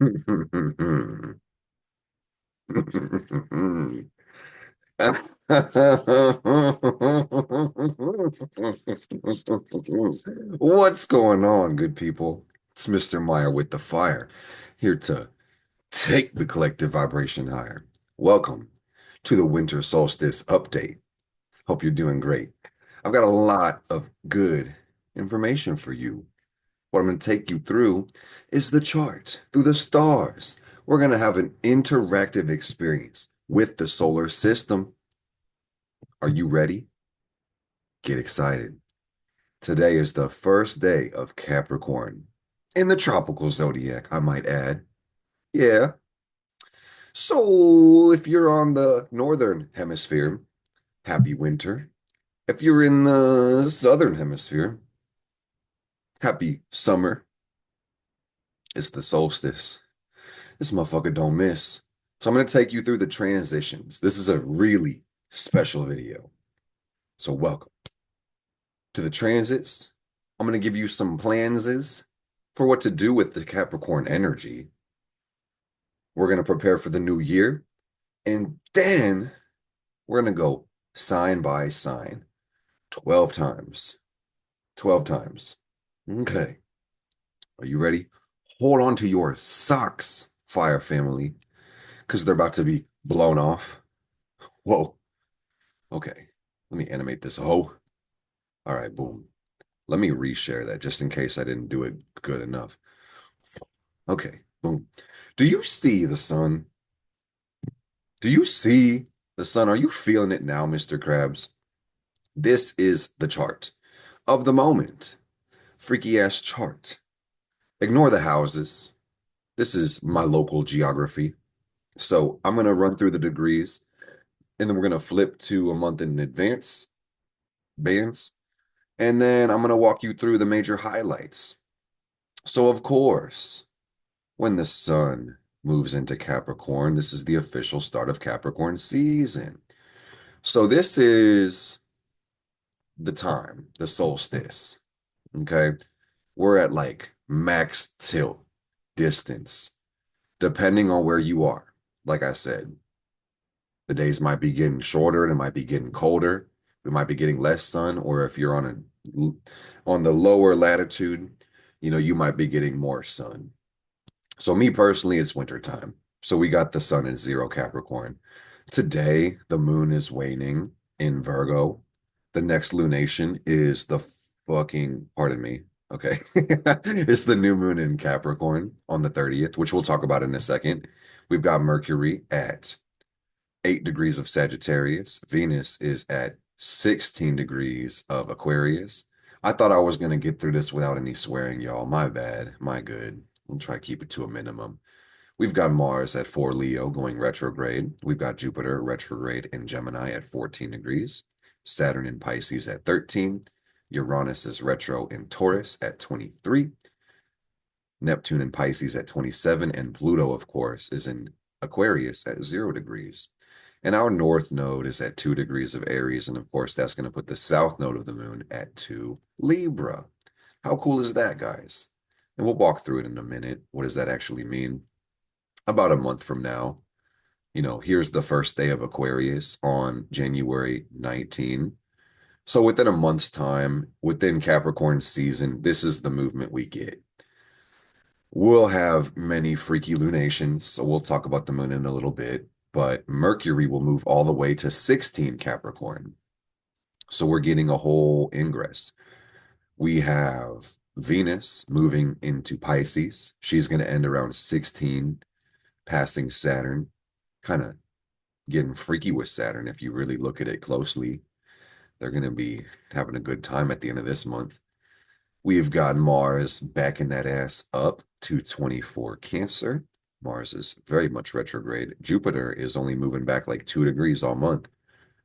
What's going on, good people? It's Mr. Meyer with the fire, here to take the collective vibration higher. Welcome to the winter solstice update. Hope you're doing great. I've got a lot of good information for you. What I'm going to take you through is the chart through the stars. We're going to have an interactive experience with the solar system. Are you ready? Get excited. Today is the first day of Capricorn in the tropical zodiac, I might add. Yeah. So if you're on the northern hemisphere, happy winter. If you're in the southern hemisphere, happy summer. It's the solstice. This motherfucker don't miss. So I'm going to take you through the transitions. This is a really special video. So welcome to the transits. I'm going to give you some plans for what to do with the Capricorn energy. We're going to prepare for the new year. And then we're going to go sign by sign 12 times. 12 times. Okay. Are you ready? Hold on to your socks, fire family, because they're about to be blown off. Whoa. Okay. Let me animate this. Oh. All right. Boom. Let me reshare that just in case I didn't do it good enough. Okay. Boom. Do you see the sun? Do you see the sun? Are you feeling it now, Mr. Krabs? This is the chart of the moment. Freaky ass chart. Ignore the houses. This is my local geography. So I'm going to run through the degrees and then we're going to flip to a month in advance bands. And then I'm going to walk you through the major highlights. So, of course, when the sun moves into Capricorn, this is the official start of Capricorn season. So, this is the time, the solstice. Okay. We're at like max tilt distance, depending on where you are. Like I said, the days might be getting shorter and it might be getting colder. We might be getting less sun, or if you're on the lower latitude, you might be getting more sun. So me personally, it's winter time. So we got the sun in zero Capricorn. Today, the moon is waning in Virgo. The next lunation is the fucking, pardon me. Okay. It's the new moon in Capricorn on the 30th, which we'll talk about in a second. We've got Mercury at 8 degrees of Sagittarius. Venus is at 16 degrees of Aquarius. I thought I was going to get through this without any swearing, y'all. My bad. My good. We'll try to keep it to a minimum. We've got Mars at 4 Leo going retrograde. We've got Jupiter retrograde in Gemini at 14 degrees. Saturn in Pisces at 13. Uranus is retro in Taurus at 23. Neptune in Pisces at 27. And Pluto, of course, is in Aquarius at 0 degrees. And our north node is at 2 degrees of Aries. And of course, that's going to put the south node of the moon at 2 Libra. How cool is that, guys? And we'll walk through it in a minute. What does that actually mean? About a month from now, here's the first day of Aquarius on January 19. So within a month's time, within Capricorn season, this is the movement we get. We'll have many freaky lunations, so we'll talk about the moon in a little bit, but Mercury will move all the way to 16 Capricorn. So we're getting a whole ingress. We have Venus moving into Pisces. She's going to end around 16, passing Saturn, kind of getting freaky with Saturn if you really look at it closely. They're going to be having a good time at the end of this month. We've got Mars backing that ass up to 24 Cancer. Mars is very much retrograde. Jupiter is only moving back like 2 degrees all month.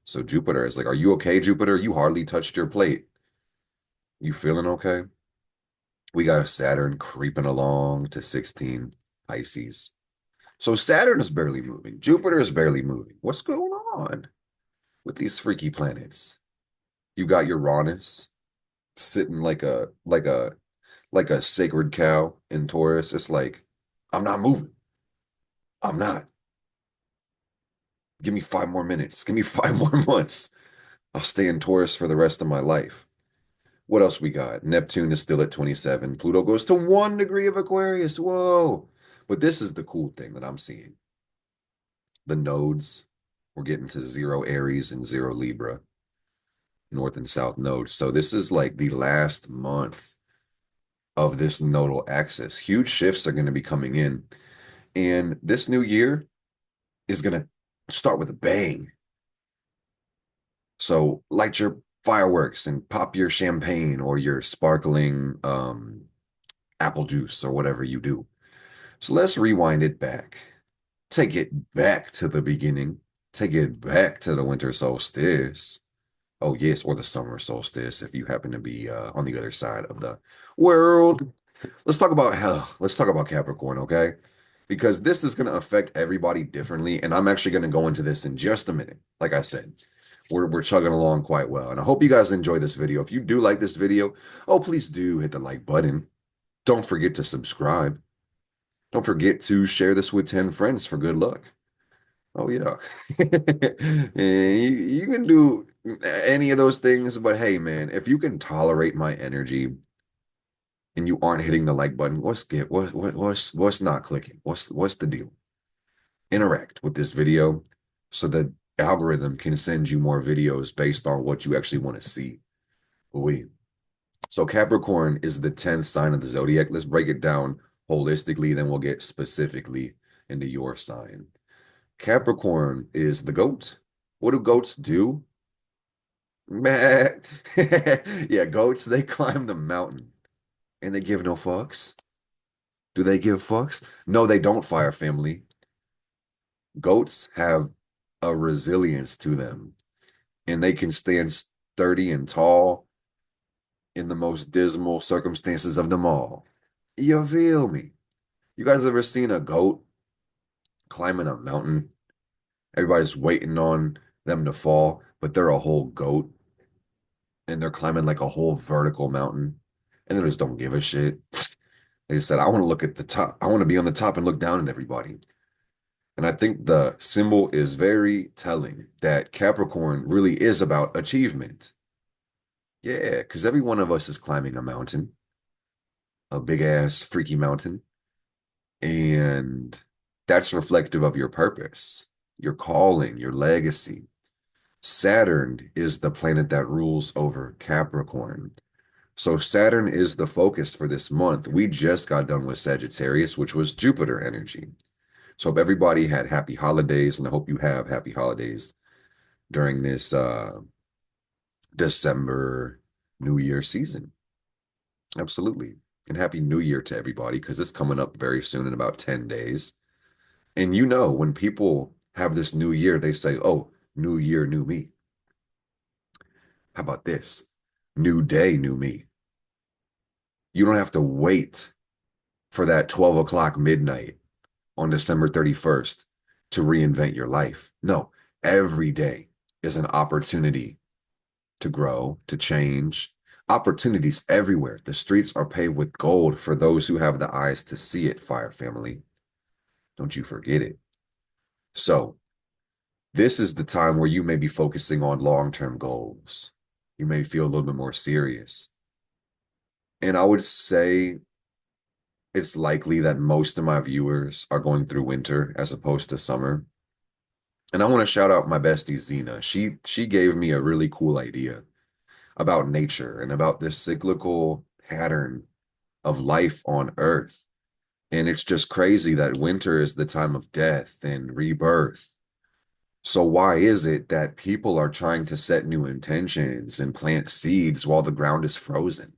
So Jupiter is like, are you okay, Jupiter? You hardly touched your plate. You feeling okay? We got Saturn creeping along to 16 Pisces. So Saturn is barely moving. Jupiter is barely moving. What's going on with these freaky planets? You got Uranus sitting like a sacred cow in Taurus. It's like I'm not moving. I'm not. Give me 5 more minutes. Give me 5 more months. I'll stay in Taurus for the rest of my life. What else we got? Neptune is still at 27. Pluto goes to 1 degree of Aquarius. Whoa. But this is the cool thing that I'm seeing. The nodes, we're getting to zero Aries and zero Libra, north and south nodes. So this is like the last month of this nodal axis. Huge shifts are going to be coming in. And this new year is going to start with a bang. So light your fireworks and pop your champagne or your sparkling apple juice or whatever you do. So let's rewind it back. Take it back to the beginning. Take it back to the winter solstice. Oh, yes, or the summer solstice if you happen to be on the other side of the world. Let's talk about Capricorn, okay? Because this is going to affect everybody differently, and I'm actually going to go into this in just a minute. Like I said, we're chugging along quite well, and I hope you guys enjoy this video. If you do like this video, oh, please do hit the like button. Don't forget to subscribe. Don't forget to share this with 10 friends for good luck. Oh yeah. You can do any of those things, but hey man, if you can tolerate my energy and you aren't hitting the like button, what's not clicking? What's the deal? Interact with this video so the algorithm can send you more videos based on what you actually want to see. Oui. So Capricorn is the 10th sign of the zodiac. Let's break it down holistically, then we'll get specifically into your sign. Capricorn is the goat. What do goats do? Meh. Yeah, goats, they climb the mountain and they give no fucks. Do they give fucks? No, they don't, fire family. Goats have a resilience to them and they can stand sturdy and tall in the most dismal circumstances of them all. You feel me? You guys ever seen a goat climbing a mountain? Everybody's waiting on them to fall, but they're a whole goat and they're climbing like a whole vertical mountain and they just don't give a shit. They just said, I want to look at the top. I want to be on the top and look down at everybody. And I think the symbol is very telling that Capricorn really is about achievement. Yeah, because every one of us is climbing a mountain, a big ass freaky mountain. And that's reflective of your purpose, your calling, your legacy. Saturn is the planet that rules over Capricorn. So Saturn is the focus for this month. We just got done with Sagittarius, which was Jupiter energy. So hope everybody had happy holidays, and I hope you have happy holidays during this December New Year season. Absolutely. And happy New Year to everybody, because it's coming up very soon in about 10 days. And you know, when people have this new year, they say, oh, new year, new me. How about this? New day, new me. You don't have to wait for that 12 o'clock midnight on December 31st to reinvent your life. No, every day is an opportunity to grow, to change. Opportunities everywhere. The streets are paved with gold for those who have the eyes to see it, fire family. Don't you forget it. So, this is the time where you may be focusing on long-term goals. You may feel a little bit more serious. And I would say it's likely that most of my viewers are going through winter as opposed to summer. And I want to shout out my bestie Zena. She gave me a really cool idea about nature and about this cyclical pattern of life on Earth. And it's just crazy that winter is the time of death and rebirth. So why is it that people are trying to set new intentions and plant seeds while the ground is frozen?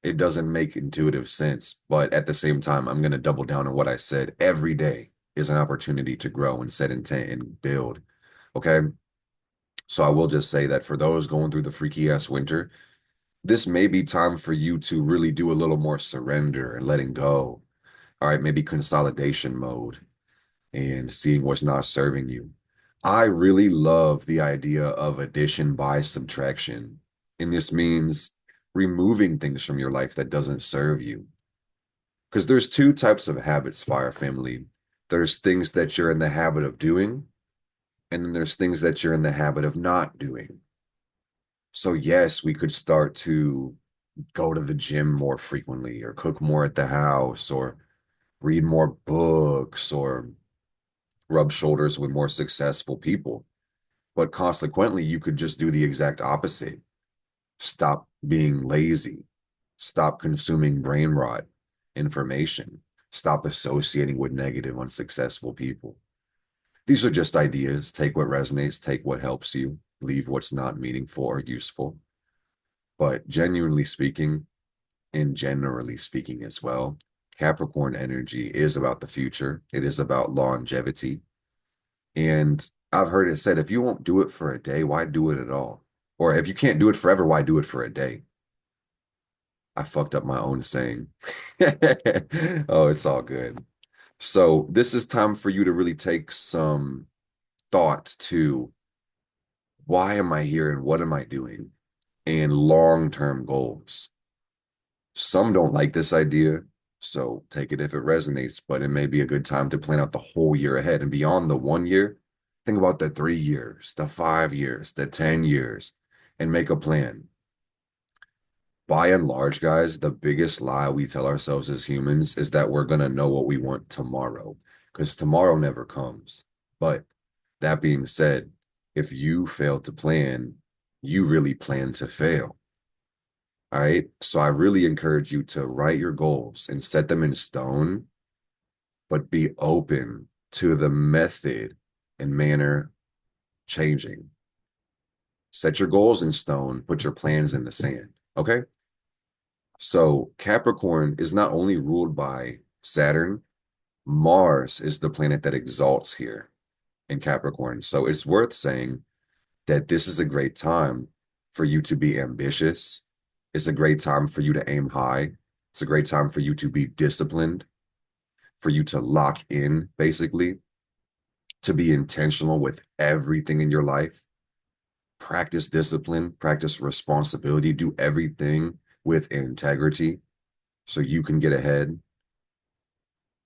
It doesn't make intuitive sense, but at the same time, I'm going to double down on what I said. Every day is an opportunity to grow and set intent and build. Okay. So I will just say that for those going through the freaky ass winter, this may be time for you to really do a little more surrender and letting go. All right, maybe consolidation mode and seeing what's not serving you. I really love the idea of addition by subtraction. And this means removing things from your life that doesn't serve you. Because there's two types of habits, fire family. There's things that you're in the habit of doing, and then there's things that you're in the habit of not doing. So, yes, we could start to go to the gym more frequently, or cook more at the house, or read more books, or rub shoulders with more successful people. But consequently, you could just do the exact opposite. Stop being lazy. Stop consuming brain rot information. Stop associating with negative, unsuccessful people. These are just ideas. Take what resonates, take what helps you, leave what's not meaningful or useful. But genuinely speaking, and generally speaking as well, Capricorn energy is about the future. It is about longevity. And I've heard it said, if you won't do it for a day, why do it at all? Or if you can't do it forever, why do it for a day? I fucked up my own saying. Oh, it's all good. So this is time for you to really take some thought to why am I here and what am I doing? And long-term goals. Some don't like this idea, so take it if it resonates, but it may be a good time to plan out the whole year ahead and beyond the 1 year. Think about the 3 years, the 5 years, the 10 years, and make a plan. By and large, guys, the biggest lie we tell ourselves as humans is that we're going to know what we want tomorrow, because tomorrow never comes. But that being said, if you fail to plan, you really plan to fail. All right. So I really encourage you to write your goals and set them in stone, but be open to the method and manner changing. Set your goals in stone, put your plans in the sand. Okay. So Capricorn is not only ruled by Saturn, Mars is the planet that exalts here in Capricorn. So it's worth saying that this is a great time for you to be ambitious. It's a great time for you to aim high. It's a great time for you to be disciplined, for you to lock in, basically, to be intentional with everything in your life. Practice discipline, practice responsibility, do everything with integrity so you can get ahead.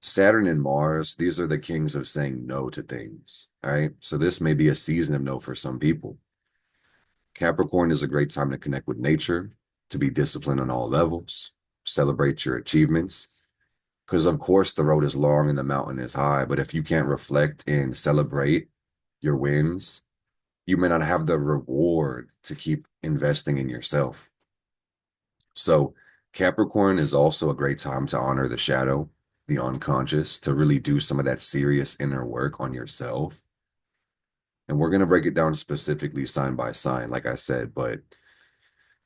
Saturn and Mars, these are the kings of saying no to things. All right. So this may be a season of no for some people. Capricorn is a great time to connect with nature, to be disciplined on all levels, celebrate your achievements. Because, of course, the road is long and the mountain is high. But if you can't reflect and celebrate your wins, you may not have the reward to keep investing in yourself. So, Capricorn is also a great time to honor the shadow, the unconscious, to really do some of that serious inner work on yourself. And we're going to break it down specifically sign by sign, like I said, but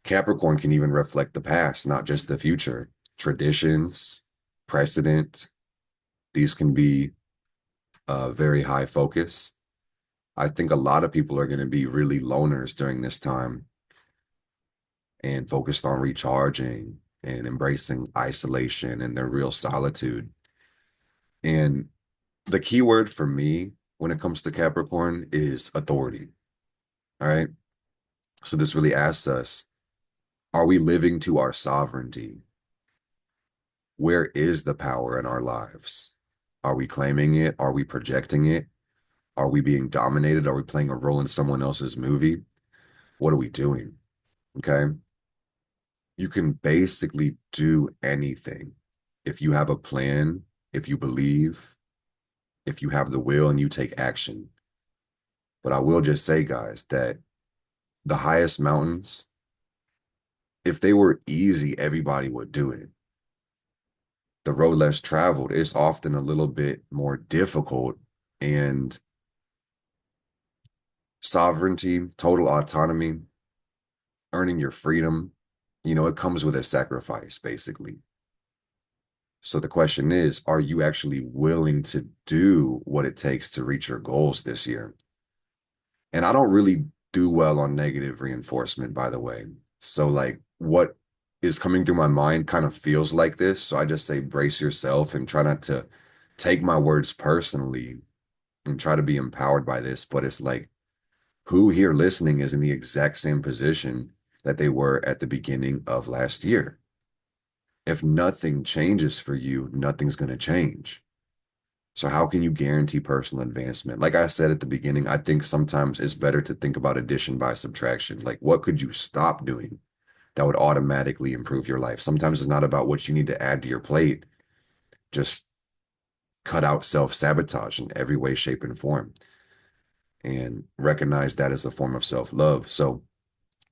Capricorn can even reflect the past, not just the future. Traditions, precedent, these can be a very high focus. I think a lot of people are going to be really loners during this time and focused on recharging and embracing isolation and their real solitude. And the key word for me when it comes to Capricorn is authority. All right. So this really asks us, are we living to our sovereignty? Where is the power in our lives? Are we claiming it? Are we projecting it? Are we being dominated? Are we playing a role in someone else's movie? What are we doing? Okay. You can basically do anything if you have a plan, if you believe, if you have the will and you take action. But I will just say, guys, that the highest mountains, if they were easy, everybody would do it. The road less traveled is often a little bit more difficult, and sovereignty, total autonomy, earning your freedom, it comes with a sacrifice, basically. So the question is, are you actually willing to do what it takes to reach your goals this year? And I don't really do well on negative reinforcement, by the way. So like what is coming through my mind kind of feels like this. So I just say brace yourself and try not to take my words personally and try to be empowered by this. But it's like, who here listening is in the exact same position that they were at the beginning of last year? If nothing changes for you, nothing's going to change. So how can you guarantee personal advancement? Like I said at the beginning, I think sometimes it's better to think about addition by subtraction. Like what could you stop doing that would automatically improve your life? Sometimes it's not about what you need to add to your plate. Just cut out self-sabotage in every way, shape, and form and recognize that as a form of self-love. So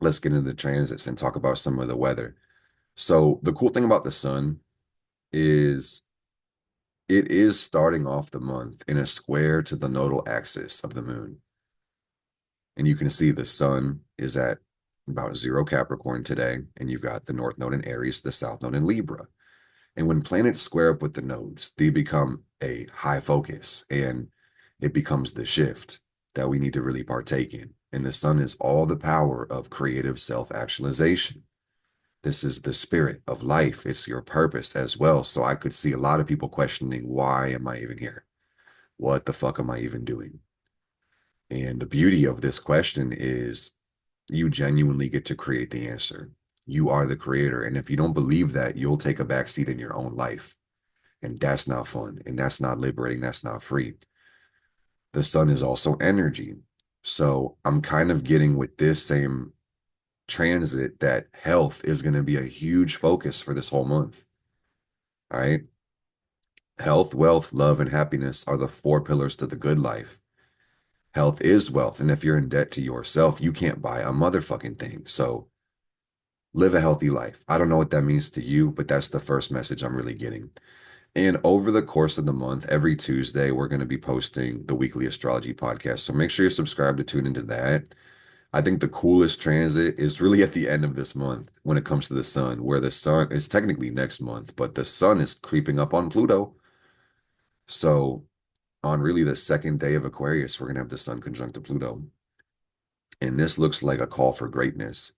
let's get into the transits and talk about some of the weather. So the cool thing about the sun is it is starting off the month in a square to the nodal axis of the moon. And you can see the sun is at about 0 Capricorn today, and you've got the north node in Aries, the south node in Libra. And when planets square up with the nodes, they become a high focus, and it becomes the shift that we need to really partake in. And the sun is all the power of creative self-actualization. This is the spirit of life. It's your purpose as well. So I could see a lot of people questioning, why am I even here? What the fuck am I even doing? And the beauty of this question is you genuinely get to create the answer. You are the creator. And if you don't believe that, you'll take a backseat in your own life. And that's not fun. And that's not liberating. That's not free. The sun is also energy. So I'm kind of getting with this same transit that health is going to be a huge focus for this whole month. All right. Health, wealth, love, and happiness are the 4 pillars to the good life. Health is wealth. And if you're in debt to yourself, you can't buy a motherfucking thing. So live a healthy life. I don't know what that means to you, but that's the first message I'm really getting. And over the course of the month, every Tuesday, we're going to be posting the weekly astrology podcast. So make sure you're subscribed to tune into that. I think the coolest transit is really at the end of this month when it comes to the sun, where the sun is technically next month, but the sun is creeping up on Pluto. So on really the second day of Aquarius, we're going to have the sun conjunct to Pluto. And this looks like a call for greatness.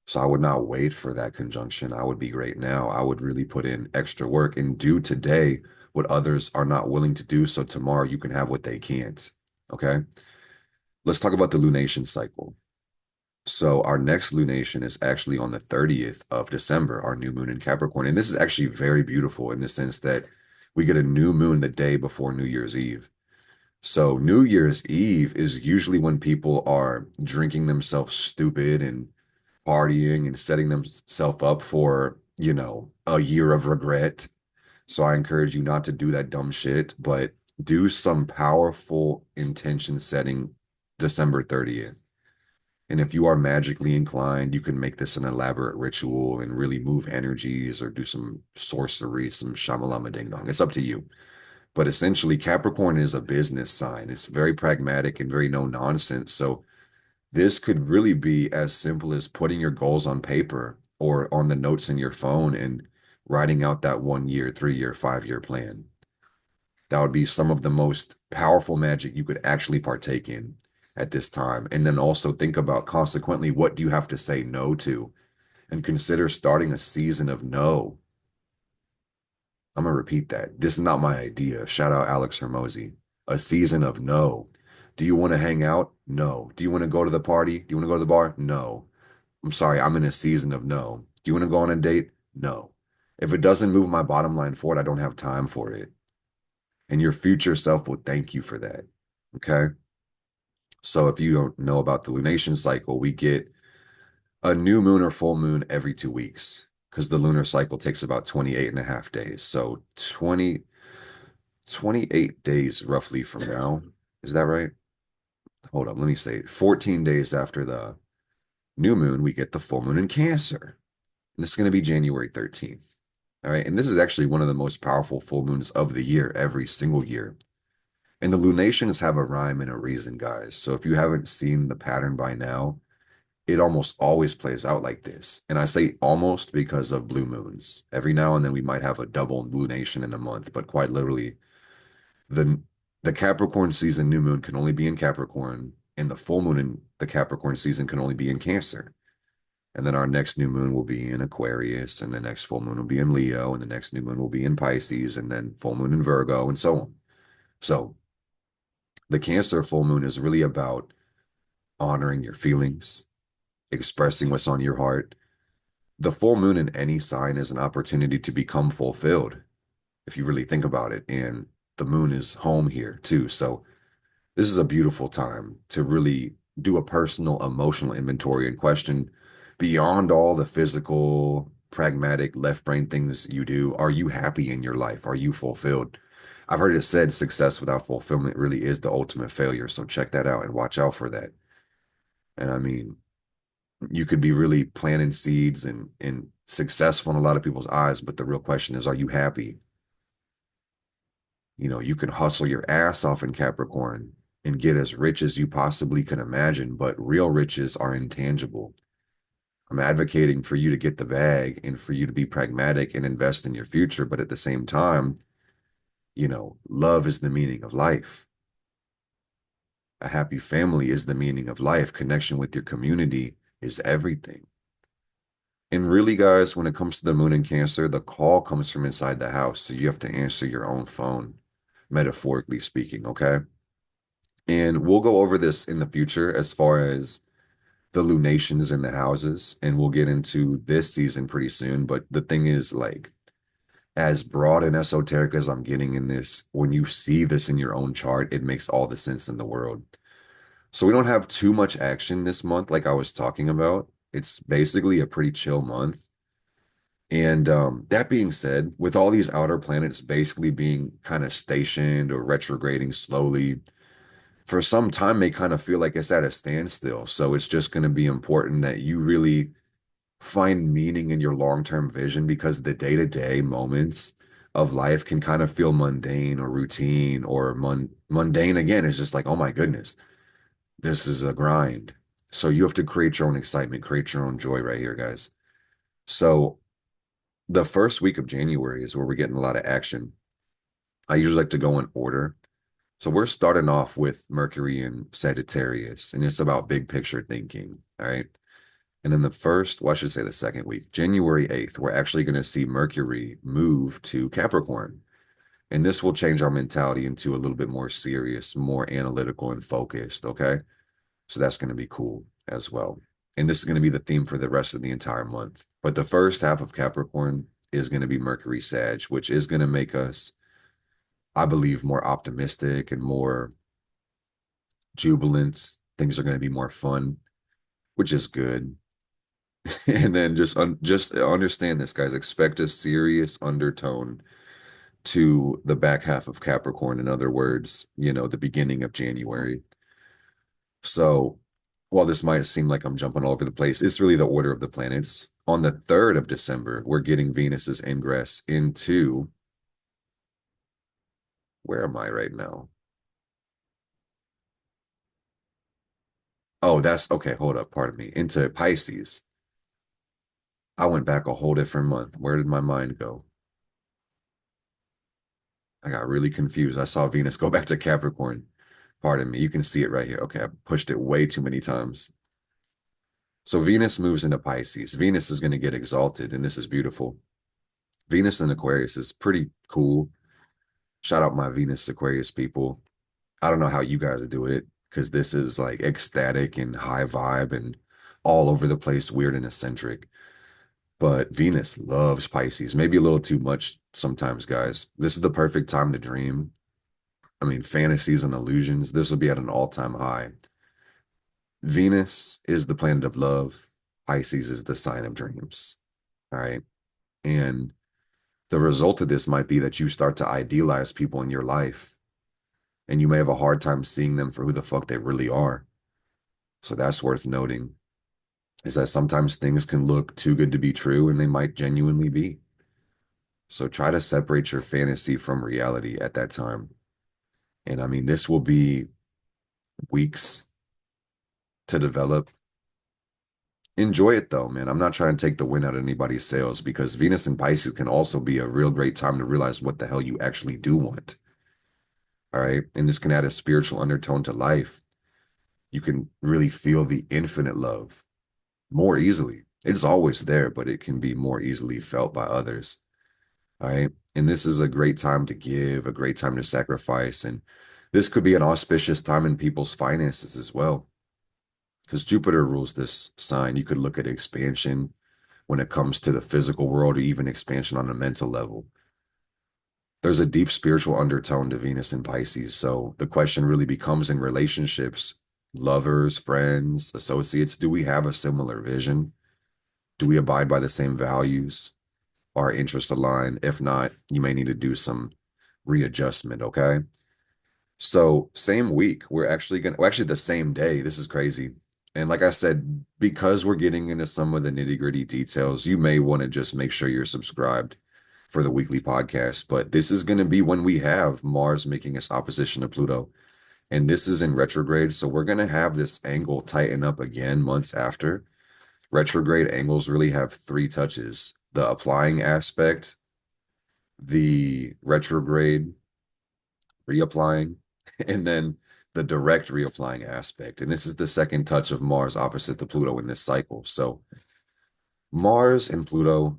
So I would not wait for that conjunction. I would be great now. I would really put in extra work and do today what others are not willing to do. So tomorrow you can have what they can't. Okay. Let's talk about the lunation cycle. So our next lunation is actually on the 30th of December, our new moon in Capricorn. And this is actually very beautiful in the sense that we get a new moon the day before New Year's Eve. So New Year's Eve is usually when people are drinking themselves stupid and partying and setting themselves up for, a year of regret. So I encourage you not to do that dumb shit, but do some powerful intention setting December 30th. And if you are magically inclined, you can make this an elaborate ritual and really move energies or do some sorcery, some shamalama ding dong. It's up to you. But essentially, Capricorn is a business sign. It's very pragmatic and very no nonsense. So this could really be as simple as putting your goals on paper or on the notes in your phone and writing out that 1 year, 3 year, 5 year plan. That would be some of the most powerful magic you could actually partake in at this time. And then also think about consequently, what do you have to say no to? And consider starting a season of no. I'm going to repeat that. This is not my idea. Shout out Alex Hermosi. A season of no. Do you want to hang out? No. Do you want to go to the party? Do you want to go to the bar? No. I'm sorry, I'm in a season of no. Do you want to go on a date? No. If it doesn't move my bottom line forward, I don't have time for it. And your future self will thank you for that. Okay. So if you don't know about the lunation cycle, we get a new moon or full moon every 2 weeks because the lunar cycle takes about 28 and a half days. So 28 days roughly from now. Is that right? Hold up. Let me say 14 days after the new moon, we get the full moon in Cancer. And this is going to be January 13th. All right. And this is actually one of the most powerful full moons of the year, every single year. And the lunations have a rhyme and a reason, guys. So if you haven't seen the pattern by now, it almost always plays out like this. And I say almost because of blue moons. Every now and then we might have a double lunation in a month, but quite literally, the the Capricorn season new moon can only be in Capricorn, and the full moon in the Capricorn season can only be in Cancer. And then our next new moon will be in Aquarius, and the next full moon will be in Leo, and the next new moon will be in Pisces, and then full moon in Virgo, and so on. So the Cancer full moon is really about honoring your feelings, expressing what's on your heart, the full moon in any sign is an opportunity to become fulfilled, if you really think about it. And the moon is home here too. So this is a beautiful time to really do a personal emotional inventory and question beyond all the physical, pragmatic, left brain things you do. Are you happy in your life? Are you fulfilled? I've heard it said success without fulfillment really is the ultimate failure. So check that out and watch out for that. And I mean, you could be really planting seeds and successful in a lot of people's eyes, but the real question is, are you happy? You know, you can hustle your ass off in Capricorn and get as rich as you possibly can imagine, but real riches are intangible. I'm advocating for you to get the bag and for you to be pragmatic and invest in your future, but at the same time, you know, love is the meaning of life. A happy family is the meaning of life. Connection with your community is everything. And really, guys, when it comes to the moon in Cancer, the call comes from inside the house. So you have to answer your own phone, metaphorically speaking, okay? And we'll go over this in the future as far as the lunations in the houses, and we'll get into this season pretty soon. But the thing is, like, as broad and esoteric as I'm getting in this, when you see this in your own chart, it makes all the sense in the world. So we don't have too much action this month, like I was talking about. It's basically a pretty chill month. And that being said, with all these outer planets basically being kind of stationed or retrograding slowly, for some time may kind of feel like it's at a standstill. So it's just going to be important that you really find meaning in your long-term vision, because the day-to-day moments of life can kind of feel mundane or routine or mundane again. It's just like, oh my goodness, this is a grind. So you have to create your own excitement, create your own joy right here, guys. So the first week of January is where we're getting a lot of action. I usually like to go in order. So we're starting off with Mercury and Sagittarius, and it's about big picture thinking. All right. And then the first, well, I should say the second week, January 8th, we're actually going to see Mercury move to Capricorn. And this will change our mentality into a little bit more serious, more analytical and focused. Okay. So that's going to be cool as well. And this is going to be the theme for the rest of the entire month. But the first half of Capricorn is going to be Mercury Sag, which is going to make us, I believe, more optimistic and more jubilant. Things are going to be more fun, which is good. And then just understand this, guys. Expect a serious undertone to the back half of Capricorn. In other words, you know, the beginning of January. So while this might seem like I'm jumping all over the place, it's really the order of the planets. On the 3rd of December, we're getting Venus's ingress into, where am I right now? Oh, that's okay. Hold up. Pardon me. Into Pisces. I went back a whole different month. Where did my mind go? I got really confused. I saw Venus go back to Capricorn. Pardon me. You can see it right here. Okay, I pushed it way too many times. So Venus moves into Pisces. Venus is going to get exalted, and this is beautiful. Venus in Aquarius is pretty cool. Shout out my Venus Aquarius people. I don't know how you guys do it, because this is like ecstatic and high vibe and all over the place, weird and eccentric. But Venus loves Pisces, maybe a little too much sometimes, guys. This is the perfect time to dream. I mean, fantasies and illusions. This will be at an all-time high. Venus is the planet of love. Pisces is the sign of dreams. All right. And the result of this might be that you start to idealize people in your life, and you may have a hard time seeing them for who the fuck they really are. So that's worth noting, is that sometimes things can look too good to be true, and they might genuinely be. So try to separate your fantasy from reality at that time. And I mean, this will be weeks to develop. Enjoy it though, man. I'm not trying to take the wind out of anybody's sails, because Venus and Pisces can also be a real great time to realize what the hell you actually do want. All right. And this can add a spiritual undertone to life. You can really feel the infinite love more easily. It's always there, but it can be more easily felt by others. All right. And this is a great time to give, a great time to sacrifice. And this could be an auspicious time in people's finances as well, because Jupiter rules this sign. You could look at expansion, when it comes to the physical world or even expansion on a mental level. There's a deep spiritual undertone to Venus in Pisces. So the question really becomes in relationships, lovers, friends, associates, do we have a similar vision? Do we abide by the same values? Are interests aligned? If not, you may need to do some readjustment, okay? So same week, we're actually gonna, well, actually the same day. This is crazy. And like I said, because we're getting into some of the nitty-gritty details, you may want to just make sure you're subscribed for the weekly podcast. But this is going to be when we have Mars making its opposition to Pluto. And this is in retrograde. So we're going to have this angle tighten up again months after. Retrograde angles really have three touches: the applying aspect, the retrograde reapplying, and then the direct reapplying aspect. And this is the second touch of Mars opposite to Pluto in this cycle. So Mars and Pluto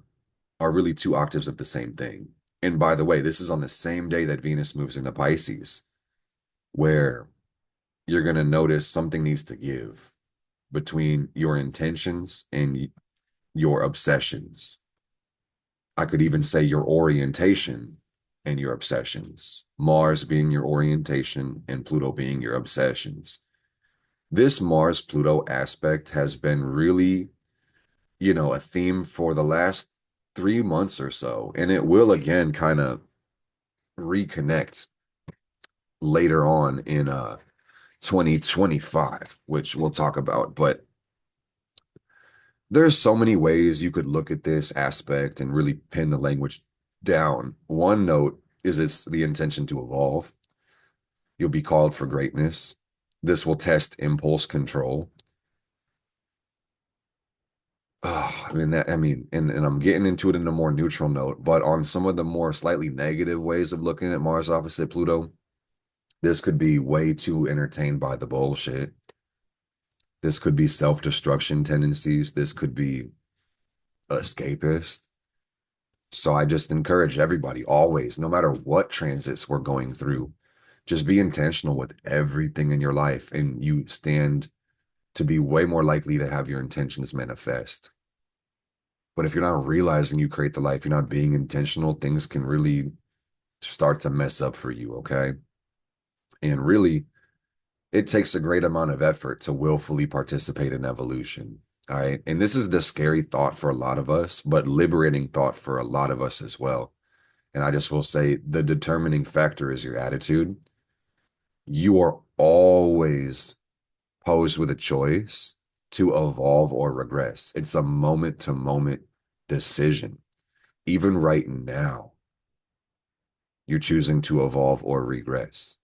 are really two octaves of the same thing. And by the way, this is on the same day that Venus moves into Pisces, where you're going to notice something needs to give between your intentions and your obsessions. I could even say your orientation and your obsessions. Mars being your orientation and Pluto being your obsessions. This Mars-Pluto aspect has been really, a theme for the last 3 months or so. And it will again kind of reconnect later on in 2025, which we'll talk about. But there's so many ways you could look at this aspect and really pin the language down. One note is it's the intention to evolve. You'll be called for greatness. This will test impulse control. Oh, and I'm getting into it in a more neutral note, but on some of the more slightly negative ways of looking at Mars opposite Pluto, this could be way too entertained by the bullshit. This could be self-destruction tendencies. This could be escapist. So I just encourage everybody always, no matter what transits we're going through, just be intentional with everything in your life, and you stand to be way more likely to have your intentions manifest. But if you're not realizing you create the life, you're not being intentional, things can really start to mess up for you, okay? And really, it takes a great amount of effort to willfully participate in evolution. All right. And this is the scary thought for a lot of us, but liberating thought for a lot of us as well. And I just will say the determining factor is your attitude. You are always posed with a choice to evolve or regress. It's a moment to moment decision. Even right now, you're choosing to evolve or regress.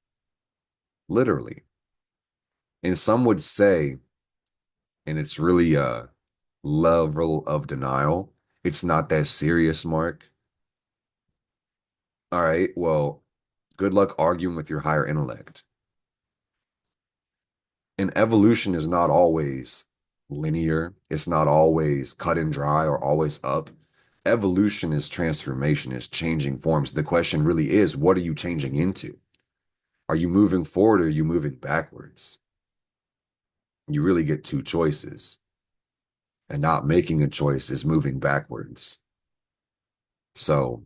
Literally. And some would say, and it's really a level of denial, it's not that serious, Mark. All right, well, good luck arguing with your higher intellect. And evolution is not always linear. It's not always cut and dry or always up. Evolution is transformation, is changing forms. The question really is, what are you changing into? Are you moving forward or are you moving backwards? You really get two choices. And not making a choice is moving backwards. So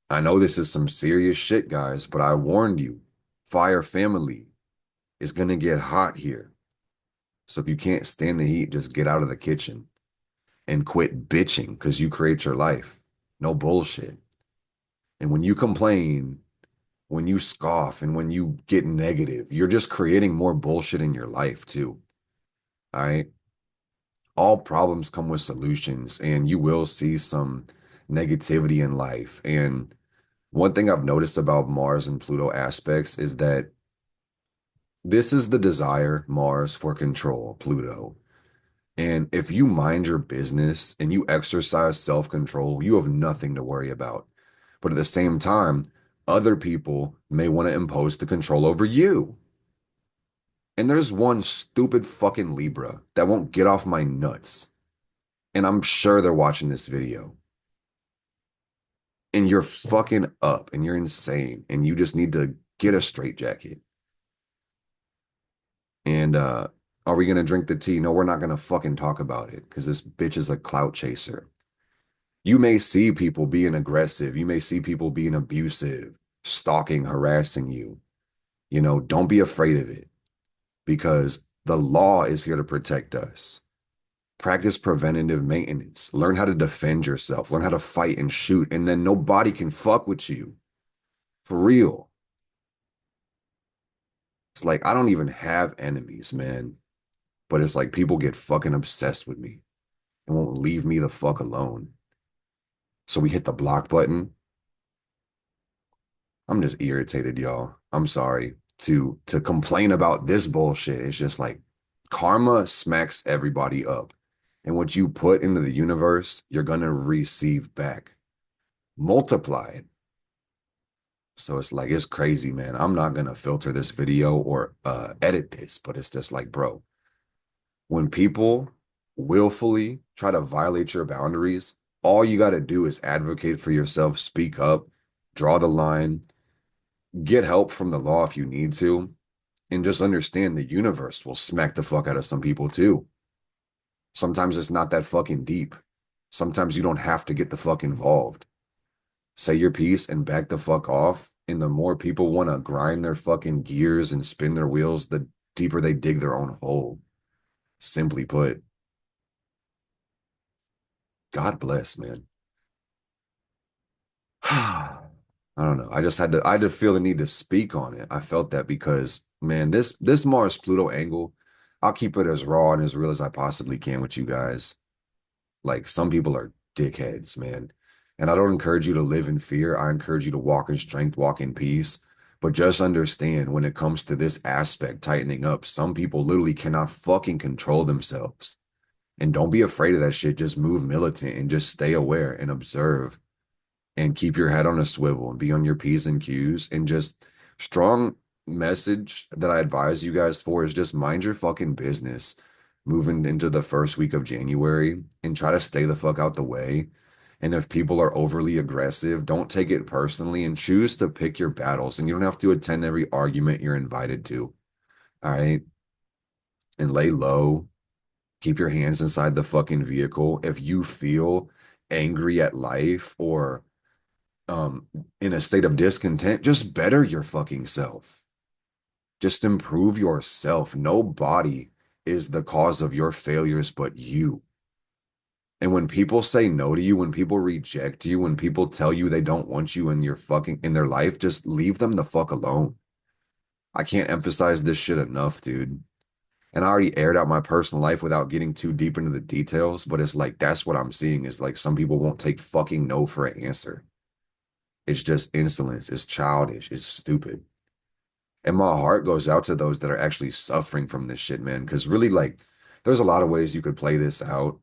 I know this is some serious shit, guys, but I warned you, fire family is going to get hot here. So if you can't stand the heat, just get out of the kitchen and quit bitching because you create your life. No bullshit. And when you complain, when you scoff, and when you get negative, you're just creating more bullshit in your life too. All right. All problems come with solutions, and you will see some negativity in life. And one thing I've noticed about Mars and Pluto aspects is that this is the desire, Mars, for control, Pluto. And if you mind your business and you exercise self-control, you have nothing to worry about. But at the same time, other people may want to impose the control over you. And there's one stupid fucking Libra that won't get off my nuts. And I'm sure they're watching this video. And you're fucking up and you're insane and you just need to get a straitjacket. And are we gonna drink the tea? No, we're not gonna fucking talk about it because this bitch is a clout chaser. You may see people being aggressive. You may see people being abusive, stalking, harassing you. You know, don't be afraid of it because the law is here to protect us. Practice preventative maintenance. Learn how to defend yourself. Learn how to fight and shoot, and then nobody can fuck with you. For real. It's like I don't even have enemies, man. But it's like people get fucking obsessed with me and won't leave me the fuck alone. So we hit the block button. I'm just irritated, y'all. I'm sorry. To complain about this bullshit. It's just like karma smacks everybody up. And what you put into the universe, you're gonna receive back. Multiplied. So it's like it's crazy, man. I'm not gonna filter this video or edit this, but it's just like, bro, when people willfully try to violate your boundaries, all you gotta do is advocate for yourself, speak up, draw the line, get help from the law if you need to, and just understand the universe will smack the fuck out of some people too. Sometimes it's not that fucking deep. Sometimes you don't have to get the fuck involved. Say your piece and back the fuck off. And the more people want to grind their fucking gears and spin their wheels, the deeper they dig their own hole. Simply put, God bless, man. I don't know. I had to feel the need to speak on it. I felt that because, man, this Mars Pluto angle, I'll keep it as raw and as real as I possibly can with you guys. Like some people are dickheads, man. And I don't encourage you to live in fear. I encourage you to walk in strength, walk in peace. But just understand when it comes to this aspect tightening up, some people literally cannot fucking control themselves. And don't be afraid of that shit. Just move militant and just stay aware and observe and keep your head on a swivel and be on your P's and Q's. And just strong message that I advise you guys for is just mind your fucking business moving into the first week of January and try to stay the fuck out the way. And if people are overly aggressive, don't take it personally and choose to pick your battles. And you don't have to attend every argument you're invited to. All right. And lay low. Keep your hands inside the fucking vehicle. If you feel angry at life or um in a state of discontent, just better your fucking self. Just improve yourself. Nobody is the cause of your failures but you. And when people say no to you, when people reject you, when people tell you they don't want you in your fucking in their life, just leave them the fuck alone. I can't emphasize this shit enough, dude. And I already aired out my personal life without getting too deep into the details, but it's like that's what I'm seeing is like some people won't take fucking no for an answer. It's just insolence. It's childish. It's stupid. And my heart goes out to those that are actually suffering from this shit, man. Because really, like, there's a lot of ways you could play this out.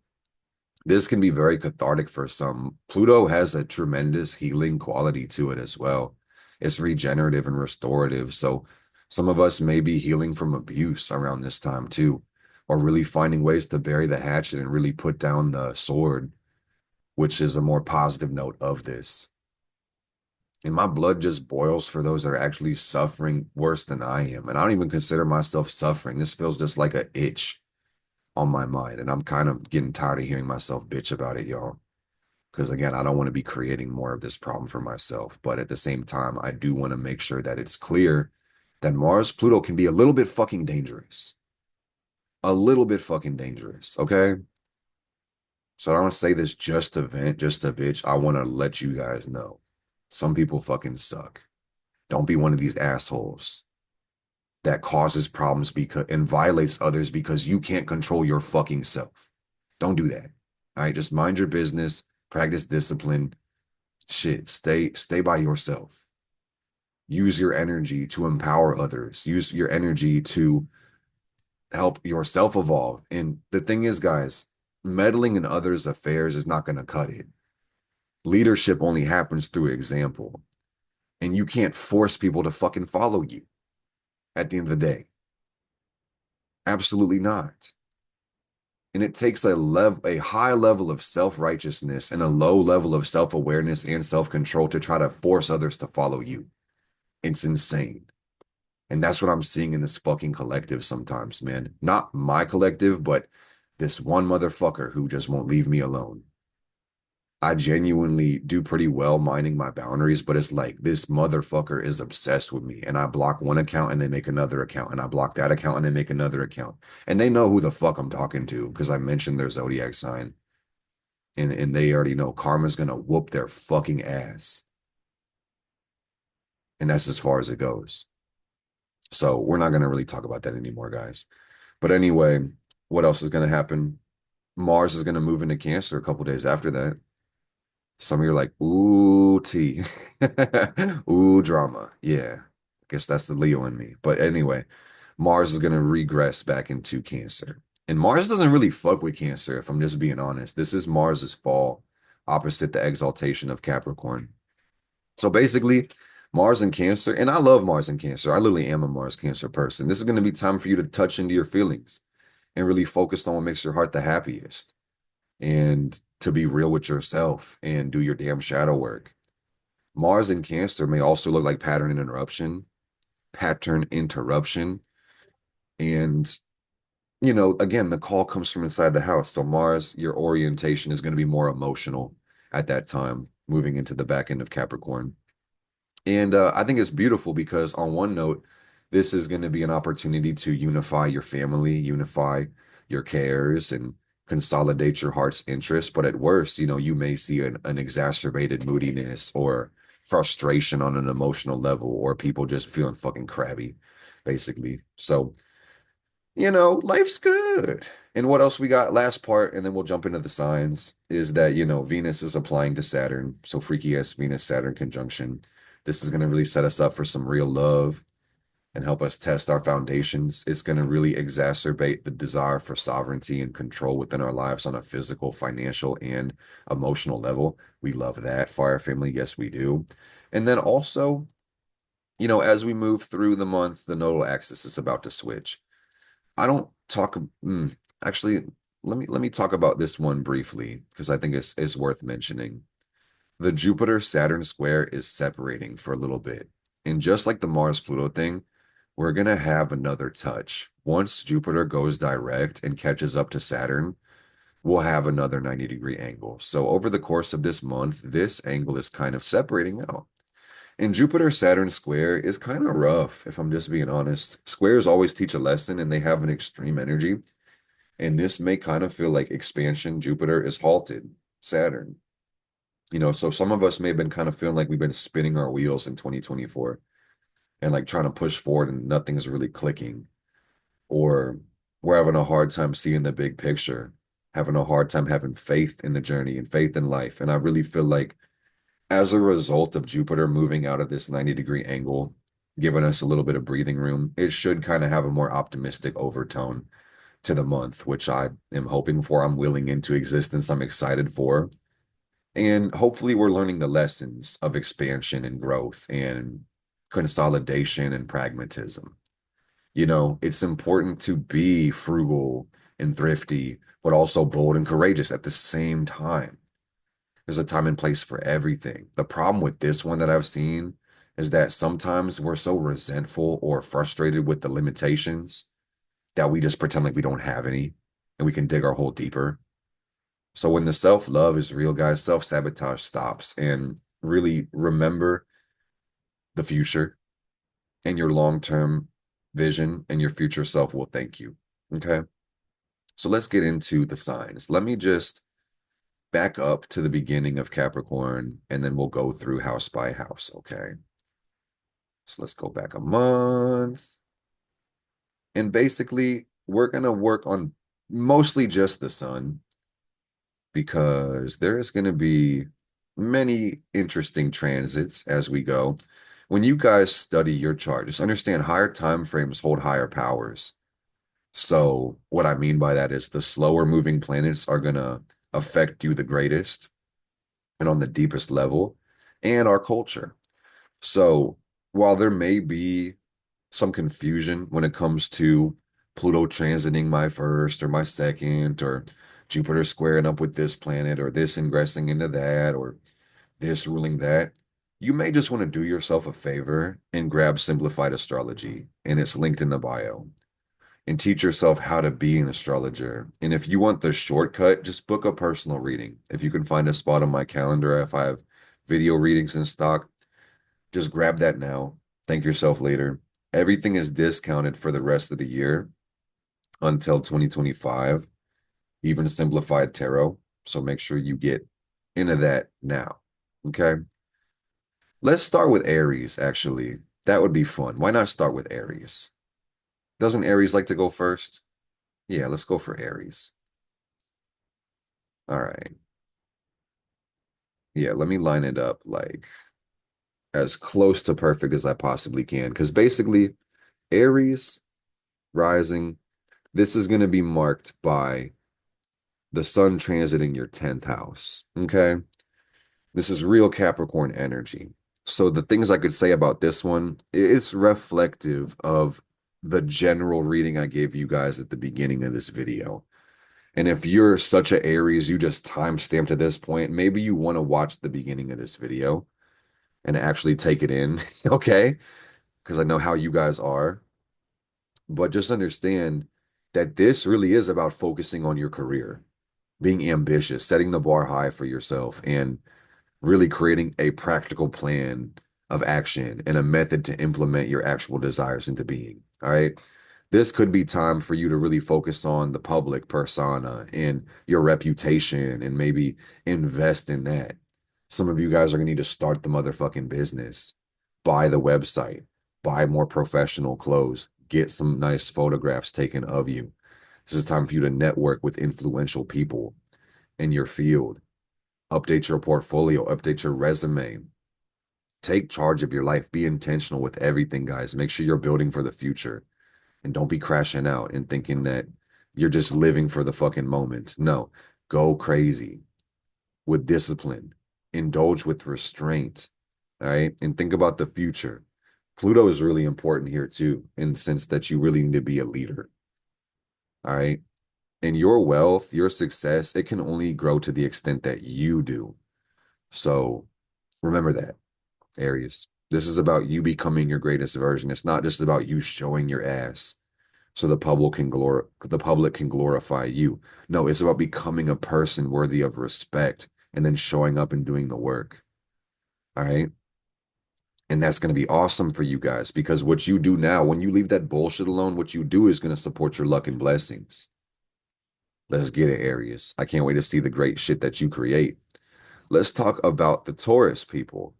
This can be very cathartic for some. Pluto has a tremendous healing quality to it as well. It's regenerative and restorative. So some of us may be healing from abuse around this time too, or really finding ways to bury the hatchet and really put down the sword, which is a more positive note of this. And my blood just boils for those that are actually suffering worse than I am. And I don't even consider myself suffering. This feels just like an itch on my mind. And I'm kind of getting tired of hearing myself bitch about it, y'all. Because again, I don't want to be creating more of this problem for myself. But at the same time, I do want to make sure that it's clear that Mars Pluto can be a little bit fucking dangerous. A little bit fucking dangerous. Okay. So I don't want to say this just to vent, just to bitch. I want to let you guys know. Some people fucking suck. Don't be one of these assholes that causes problems because and violates others because you can't control your fucking self. Don't do that. All right, just mind your business, practice discipline. Shit, stay by yourself. Use your energy to empower others. Use your energy to help yourself evolve. And the thing is, guys, meddling in others' affairs is not going to cut it. Leadership only happens through example. And you can't force people to fucking follow you at the end of the day. Absolutely not. And it takes a high level of self-righteousness and a low level of self-awareness and self-control to try to force others to follow you. It's insane. And that's what I'm seeing in this fucking collective sometimes, man. Not my collective, but this one motherfucker who just won't leave me alone. I genuinely do pretty well minding my boundaries, but it's like this motherfucker is obsessed with me. And I block one account and they make another account. And I block that account and they make another account. And they know who the fuck I'm talking to because I mentioned their zodiac sign. And they already know karma's gonna whoop their fucking ass. And that's as far as it goes. So we're not gonna really talk about that anymore, guys. But anyway, what else is gonna happen? Mars is gonna move into Cancer a couple days after that. Some of you are like, ooh, tea. Ooh, drama. Yeah. I guess that's the Leo in me. But anyway, Mars is going to regress back into Cancer. And Mars doesn't really fuck with Cancer, if I'm just being honest. This is Mars's fall, opposite the exaltation of Capricorn. So basically, Mars and Cancer, and I love Mars and Cancer. I literally am a Mars Cancer person. This is going to be time for you to touch into your feelings and really focus on what makes your heart the happiest and to be real with yourself and do your damn shadow work. Mars in Cancer may also look like pattern interruption. And, again, the call comes from inside the house. So Mars, your orientation is going to be more emotional at that time, moving into the back end of Capricorn. And I think it's beautiful because, on one note, this is going to be an opportunity to unify your family, unify your cares, and consolidate your heart's interest. But at worst, you may see an exacerbated moodiness or frustration on an emotional level, or people just feeling fucking crabby, basically. So, life's good. And what else we got? Last part, and then we'll jump into the signs, is that, Venus is applying to Saturn. So freaky ass Venus Saturn conjunction. This is going to really set us up for some real love and help us test our foundations. It's going to really exacerbate the desire for sovereignty and control within our lives on a physical, financial, and emotional level. We love that for our family. Yes, we do. And then also, as we move through the month, the nodal axis is about to switch. I don't talk. Actually, let me talk about this one briefly because I think it's worth mentioning. The Jupiter Saturn square is separating for a little bit, and just like the Mars Pluto thing, we're gonna have another touch. Once Jupiter goes direct and catches up to Saturn, we'll have another 90-degree angle. So over the course of this month, this angle is kind of separating out. And Jupiter Saturn square is kind of rough, if I'm just being honest. Squares always teach a lesson and they have an extreme energy. And this may kind of feel like expansion. Jupiter is halted, Saturn. So some of us may have been kind of feeling like we've been spinning our wheels in 2024 and like trying to push forward and nothing's really clicking. Or we're having a hard time seeing the big picture, having a hard time having faith in the journey and faith in life. And I really feel like as a result of Jupiter moving out of this 90-degree angle, giving us a little bit of breathing room, it should kind of have a more optimistic overtone to the month, which I am hoping for. I'm willing into existence. I'm excited for. And hopefully, we're learning the lessons of expansion and growth and consolidation and pragmatism. It's important to be frugal and thrifty, but also bold and courageous at the same time. There's a time and place for everything. The problem with this one that I've seen is that sometimes we're so resentful or frustrated with the limitations that we just pretend like we don't have any and we can dig our hole deeper. So when the self-love is real, guys, self-sabotage stops and really remember the future and your long-term vision and your future self will thank you. Okay. So let's get into the signs. Let me just back up to the beginning of Capricorn and then we'll go through house by house. Okay. So let's go back a month. And basically, we're going to work on mostly just the sun because there is going to be many interesting transits as we go. When you guys study your chart, just understand higher time frames hold higher powers. So what I mean by that is the slower moving planets are going to affect you the greatest and on the deepest level and our culture. So while there may be some confusion when it comes to Pluto transiting my first or my second, or Jupiter squaring up with this planet, or this ingressing into that, or this ruling that. You may just want to do yourself a favor and grab simplified astrology, and it's linked in the bio. and teach yourself how to be an astrologer. And if you want the shortcut, just book a personal reading. If you can find a spot on my calendar, if I have video readings in stock, just grab that now. Thank yourself later. Everything is discounted for the rest of the year until 2025, even simplified tarot. So make sure you get into that now. Okay. Let's start with Aries, actually. That would be fun. Why not start with Aries? Doesn't Aries like to go first? Yeah, let's go for Aries. All right. Yeah, let me line it up like as close to perfect as I possibly can. Because basically, Aries rising, this is going to be marked by the sun transiting your 10th house. Okay. This is real Capricorn energy. So the things I could say about this one, it's reflective of the general reading I gave you guys at the beginning of this video. And if you're such a Aries, you just timestamp to this point, maybe you want to watch the beginning of this video and actually take it in, okay? Because I know how you guys are. But just understand that this really is about focusing on your career, being ambitious, setting the bar high for yourself, and really creating a practical plan of action and a method to implement your actual desires into being. All right. This could be time for you to really focus on the public persona and your reputation and maybe invest in that. Some of you guys are going to need to start the motherfucking business, buy the website, buy more professional clothes, get some nice photographs taken of you. This is time for you to network with influential people in your field, update your portfolio, update your resume, take charge of your life, be intentional with everything, guys. Make sure you're building for the future and don't be crashing out and thinking that you're just living for the fucking moment. No, go crazy with discipline, indulge with restraint, all right? And think about the future. Pluto is really important here too, in the sense that you really need to be a leader, all right? And your wealth, your success, it can only grow to the extent that you do. So remember that, Aries. This is about you becoming your greatest version. It's not just about you showing your ass so the public can glorify you. No, it's about becoming a person worthy of respect and then showing up and doing the work. All right. And that's going to be awesome for you guys because what you do now, when you leave that bullshit alone, what you do is going to support your luck and blessings. Let's get it, Aries. I can't wait to see the great shit that you create. Let's talk about the Taurus people.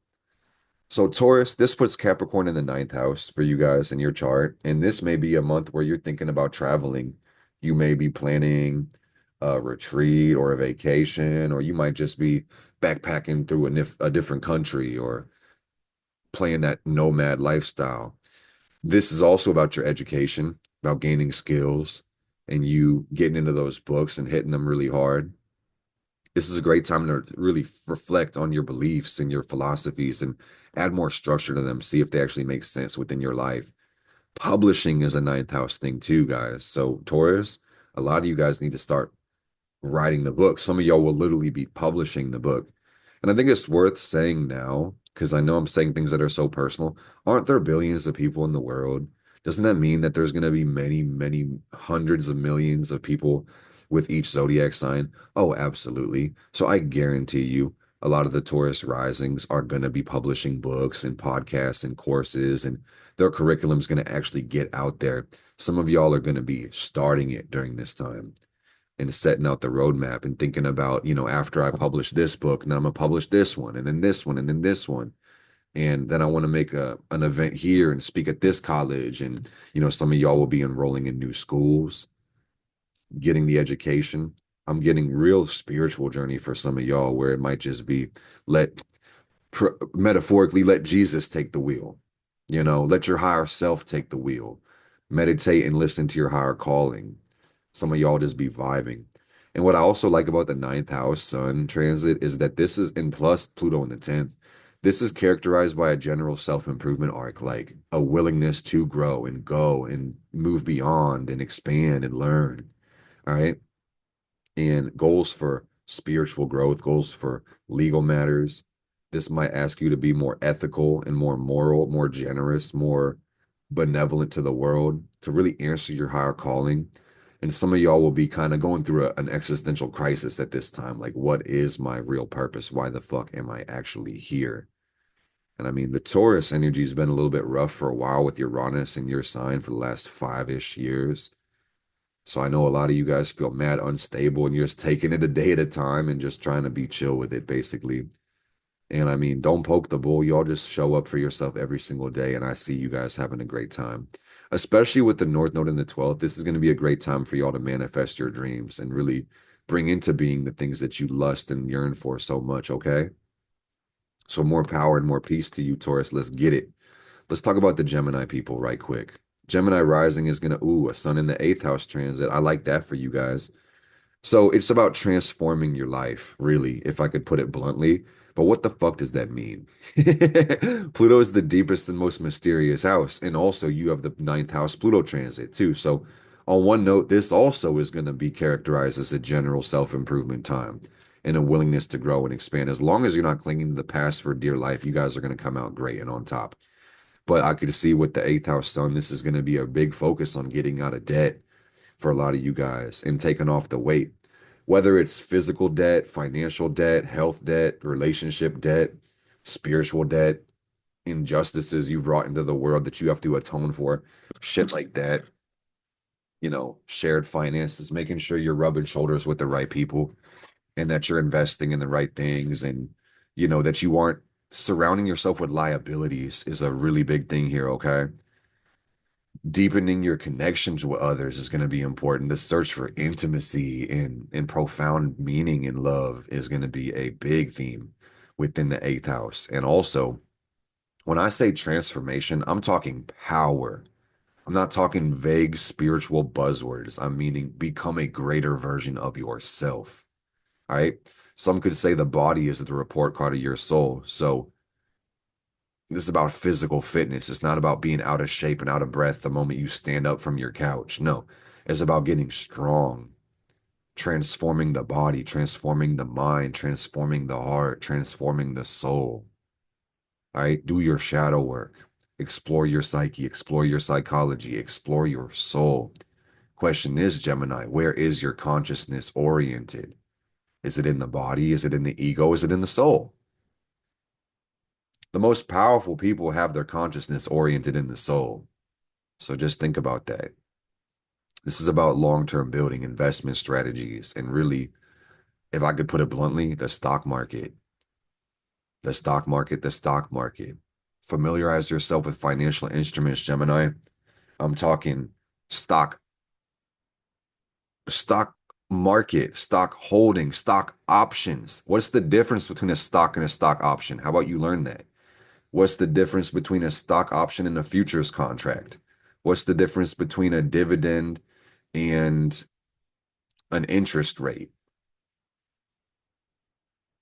So Taurus, this puts Capricorn in the ninth house for you guys in your chart. And this may be a month where you're thinking about traveling. You may be planning a retreat or a vacation, or you might just be backpacking through a different country or playing that nomad lifestyle. This is also about your education, about gaining skills and you getting into those books and hitting them really hard. This is a great time to really reflect on your beliefs and your philosophies and add more structure to them, see if they actually make sense within your life. Publishing is a ninth house thing too, guys. So Taurus, a lot of you guys need to start writing the book. Some of y'all will literally be publishing the book. And I think it's worth saying now, because I know I'm saying things that are so personal. Aren't there billions of people in the world? Doesn't that mean that there's going to be many, many hundreds of millions of people with each zodiac sign? Oh, absolutely. So I guarantee you, a lot of the Taurus risings are going to be publishing books and podcasts and courses, and their curriculum is going to actually get out there. Some of y'all are going to be starting it during this time and setting out the roadmap and thinking about, after I publish this book, now I'm gonna publish this one, and then this one, and then this one. And then I want to make an event here and speak at this college. And, some of y'all will be enrolling in new schools, getting the education. I'm getting real spiritual journey for some of y'all where it might just be let metaphorically let Jesus take the wheel. Let your higher self take the wheel. Meditate and listen to your higher calling. Some of y'all just be vibing. And what I also like about the ninth house sun transit is that this is, and plus Pluto in the 10th, this is characterized by a general self-improvement arc, like a willingness to grow and go and move beyond and expand and learn. All right. And goals for spiritual growth, goals for legal matters. This might ask you to be more ethical and more moral, more generous, more benevolent to the world, to really answer your higher calling. And some of y'all will be kind of going through an existential crisis at this time. Like, what is my real purpose? Why the fuck am I actually here? And I mean, the Taurus energy has been a little bit rough for a while with Uranus in your sign for the last 5-ish years. So I know a lot of you guys feel mad unstable and you're just taking it a day at a time and just trying to be chill with it, basically. And I mean, don't poke the bull. Y'all just show up for yourself every single day. And I see you guys having a great time, especially with the North Node in the 12th. This is going to be a great time for y'all to manifest your dreams and really bring into being the things that you lust and yearn for so much. Okay. So more power and more peace to you, Taurus. Let's get it. Let's talk about the Gemini people right quick. Gemini rising is going to, ooh, a sun in the eighth house transit. I like that for you guys. So it's about transforming your life, really, if I could put it bluntly. But what the fuck does that mean? Pluto is the deepest and most mysterious house. And also, you have the ninth house Pluto transit, too. So, on one note, this also is going to be characterized as a general self improvement time and a willingness to grow and expand. As long as you're not clinging to the past for dear life, you guys are going to come out great and on top. But I could see with the eighth house sun, this is going to be a big focus on getting out of debt for a lot of you guys and taking off the weight, whether it's physical debt, financial debt, health debt, relationship debt, spiritual debt, injustices you've brought into the world that you have to atone for, shit like that. Shared finances, making sure you're rubbing shoulders with the right people and that you're investing in the right things and, that you aren't surrounding yourself with liabilities is a really big thing here, okay? Deepening your connections with others is going to be important. The search for intimacy and profound meaning in love is going to be a big theme within the eighth house. And also, when I say transformation, I'm talking power. I'm not talking vague spiritual buzzwords. I'm meaning become a greater version of yourself. All right. Some could say the body is the report card of your soul. So this is about physical fitness. It's not about being out of shape and out of breath the moment you stand up from your couch. No, it's about getting strong, transforming the body, transforming the mind, transforming the heart, transforming the soul. All right. Do your shadow work, explore your psyche, explore your psychology, explore your soul. Question is, Gemini, where is your consciousness oriented? Is it in the body? Is it in the ego? Is it in the soul? The most powerful people have their consciousness oriented in the soul. So just think about that. This is about long-term building, investment strategies, and really, if I could put it bluntly, the stock market. The stock market, the stock market. Familiarize yourself with financial instruments, Gemini. I'm talking stock, stock market, stock holding, stock options. What's the difference between a stock and a stock option? How about you learn that? What's the difference between a stock option and a futures contract? What's the difference between a dividend and an interest rate?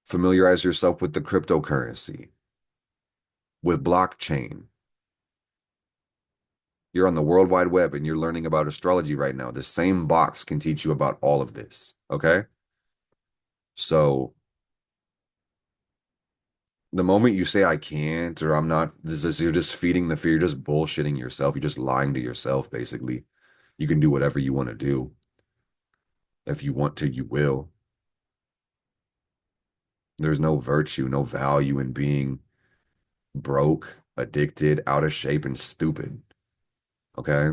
Familiarize yourself with the cryptocurrency, with blockchain. You're on the World Wide Web and you're learning about astrology right now. The same box can teach you about all of this. Okay. So the moment you say I can't or I'm not, you're just feeding the fear, you're just bullshitting yourself. You're just lying to yourself, basically. You can do whatever you want to do. If you want to, you will. There's no virtue, no value in being broke, addicted, out of shape, and stupid. Okay.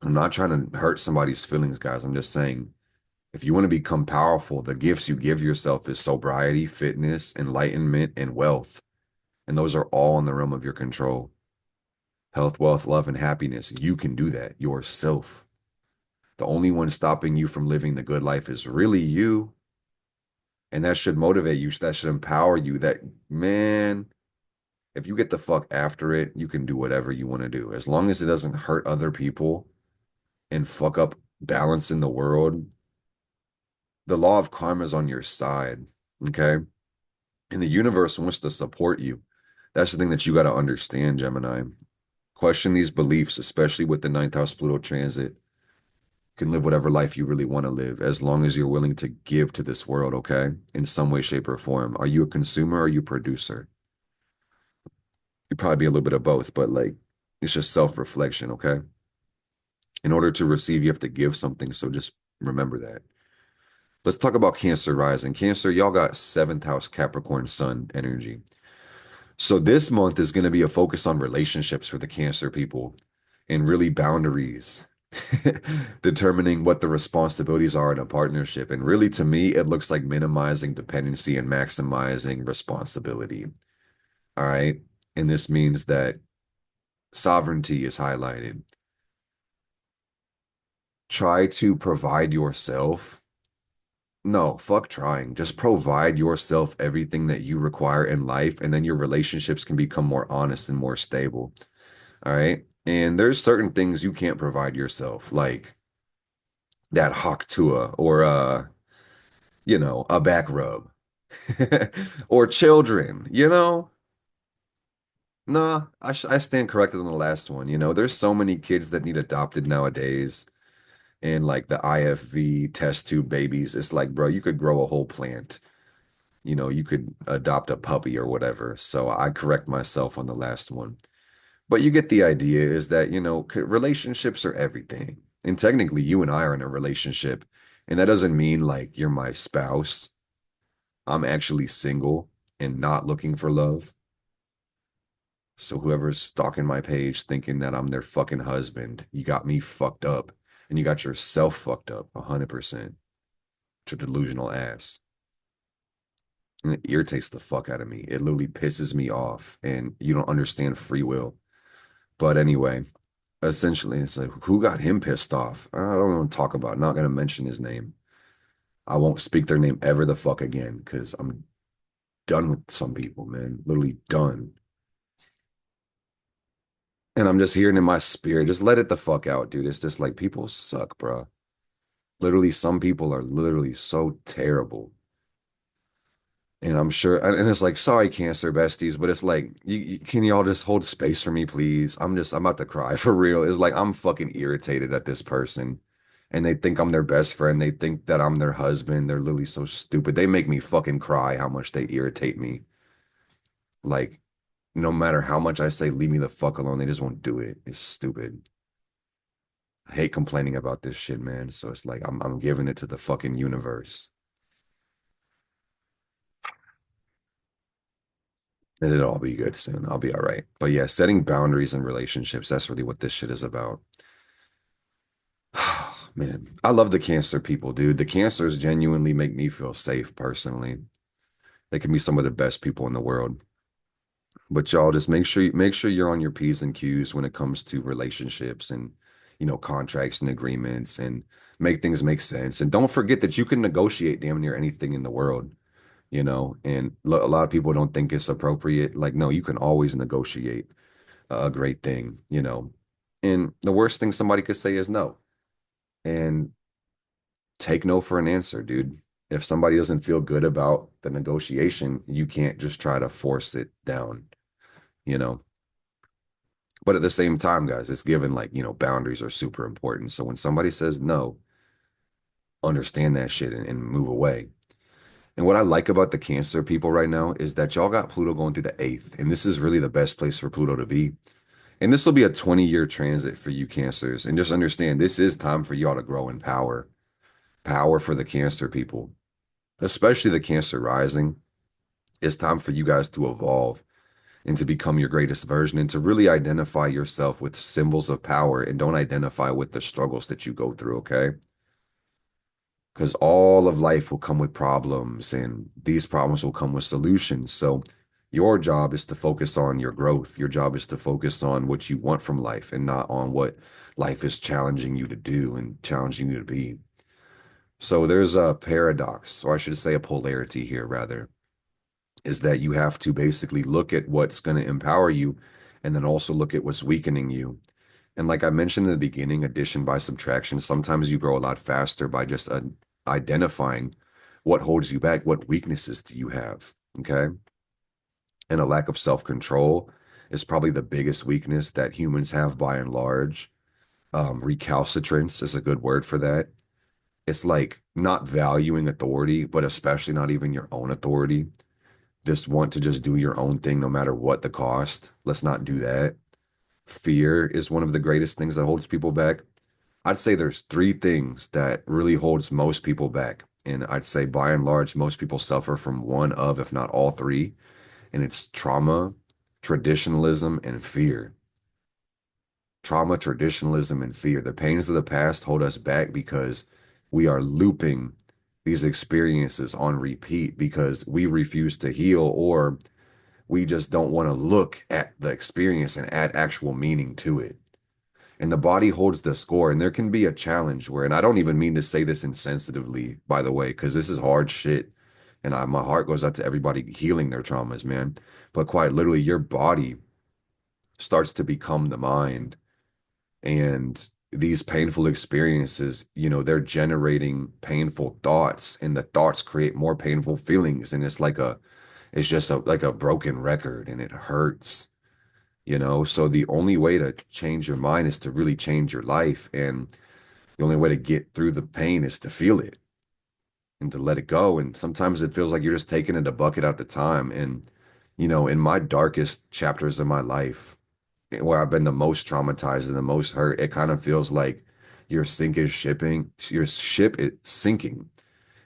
I'm not trying to hurt somebody's feelings, guys. I'm just saying if you want to become powerful, the gifts you give yourself is sobriety, fitness, enlightenment, and wealth. And those are all in the realm of your control. Health, wealth, love, and happiness. You can do that yourself. The only one stopping you from living the good life is really you. And that should motivate you. That should empower you. That, man, if you get the fuck after it, you can do whatever you want to do. As long as it doesn't hurt other people and fuck up balance in the world, the law of karma is on your side. Okay. And the universe wants to support you. That's the thing that you got to understand, Gemini. Question these beliefs, especially with the ninth house Pluto transit. You can live whatever life you really want to live as long as you're willing to give to this world, okay? In some way, shape, or form. Are you a consumer or are you a producer? You'd probably be a little bit of both, but like It's just self-reflection, okay? In order to receive, you have to give something. So just remember that. Let's talk about Cancer rising. Cancer, y'all got seventh house Capricorn sun energy. So this month is going to be a focus on relationships for the Cancer people and really boundaries, determining what the responsibilities are in a partnership. And really, to me, it looks like minimizing dependency and maximizing responsibility. All right. And this means that sovereignty is highlighted. Try to provide yourself. No, fuck trying. Just provide yourself everything that you require in life, and then your relationships can become more honest and more stable. All right. And there's certain things you can't provide yourself, like that hawk tua or a back rub. Or children, Nah, I stand corrected on the last one. There's so many kids that need adopted nowadays. And like the IFV test tube babies, it's like, bro, you could grow a whole plant. You could adopt a puppy or whatever. So I correct myself on the last one. But you get the idea is that, relationships are everything. And technically, you and I are in a relationship. And that doesn't mean like you're my spouse. I'm actually single and not looking for love. So whoever's stalking my page thinking that I'm their fucking husband, you got me fucked up. And you got yourself fucked up 100%. Your delusional ass. And it irritates the fuck out of me. It literally pisses me off. And you don't understand free will. But anyway, essentially, it's like, who got him pissed off? I don't want to talk about it. Not going to mention his name. I won't speak their name ever the fuck again because I'm done with some people, man. Literally done. And I'm just hearing in my spirit, just let it the fuck out, dude. It's just like people suck, bro. Literally, some people are literally so terrible. And I'm sure, and it's like, sorry, Cancer besties, but it's like, can y'all just hold space for me, please? I'm about to cry for real. It's like, I'm fucking irritated at this person. And they think I'm their best friend. They think that I'm their husband. They're literally so stupid. They make me fucking cry how much they irritate me. Like, no matter how much I say, leave me the fuck alone, they just won't do it. It's stupid. I hate complaining about this shit, man. So it's like, I'm giving it to the fucking universe. And it'll all be good soon. I'll be all right. But yeah, setting boundaries in relationships, that's really what this shit is about. Man, I love the Cancer people, dude. The Cancers genuinely make me feel safe personally. They can be some of the best people in the world. But y'all just make sure you're on your P's and Q's when it comes to relationships and contracts and agreements and make things make sense. And don't forget that you can negotiate damn near anything in the world, and a lot of people don't think it's appropriate. Like, no, you can always negotiate a great thing. And the worst thing somebody could say is no. And take no for an answer, dude. If somebody doesn't feel good about the negotiation, you can't just try to force it down, you know. But at the same time, guys, it's given like, boundaries are super important. So when somebody says no, understand that shit and move away. And what I like about the Cancer people right now is that y'all got Pluto going through the eighth, and this is really the best place for Pluto to be. And this will be a 20-year transit for you Cancers. And just understand this is time for y'all to grow in power. Power for the Cancer people, especially the Cancer rising. It's time for you guys to evolve and to become your greatest version and to really identify yourself with symbols of power and don't identify with the struggles that you go through, okay? Because all of life will come with problems and these problems will come with solutions. So your job is to focus on your growth. Your job is to focus on what you want from life and not on what life is challenging you to do and challenging you to be. So there's a paradox, or I should say a polarity here, rather, is that you have to basically look at what's going to empower you and then also look at what's weakening you. And like I mentioned in the beginning, addition by subtraction, sometimes you grow a lot faster by just identifying what holds you back, what weaknesses do you have, okay? And a lack of self-control is probably the biggest weakness that humans have by and large. Recalcitrance is a good word for that. It's like not valuing authority, but especially not even your own authority. Just want to just do your own thing no matter what the cost. Let's not do that. Fear is one of the greatest things that holds people back. I'd say there's three things that really holds most people back. And I'd say by and large, most people suffer from one of, if not all three. And it's trauma, traditionalism, and fear. Trauma, traditionalism, and fear. The pains of the past hold us back because we are looping these experiences on repeat because we refuse to heal or we just don't want to look at the experience and add actual meaning to it. And the body holds the score. And there can be a challenge where, and I don't even mean to say this insensitively, by the way, because this is hard shit. And my heart goes out to everybody healing their traumas, man. But quite literally, your body starts to become the mind. And these painful experiences, they're generating painful thoughts, and the thoughts create more painful feelings. And it's just like a broken record, and it hurts. So the only way to change your mind is to really change your life. And the only way to get through the pain is to feel it and to let it go. And sometimes it feels like you're just taking it a bucket at the time. And, in my darkest chapters of my life, where I've been the most traumatized and the most hurt, it kind of feels like your ship is sinking.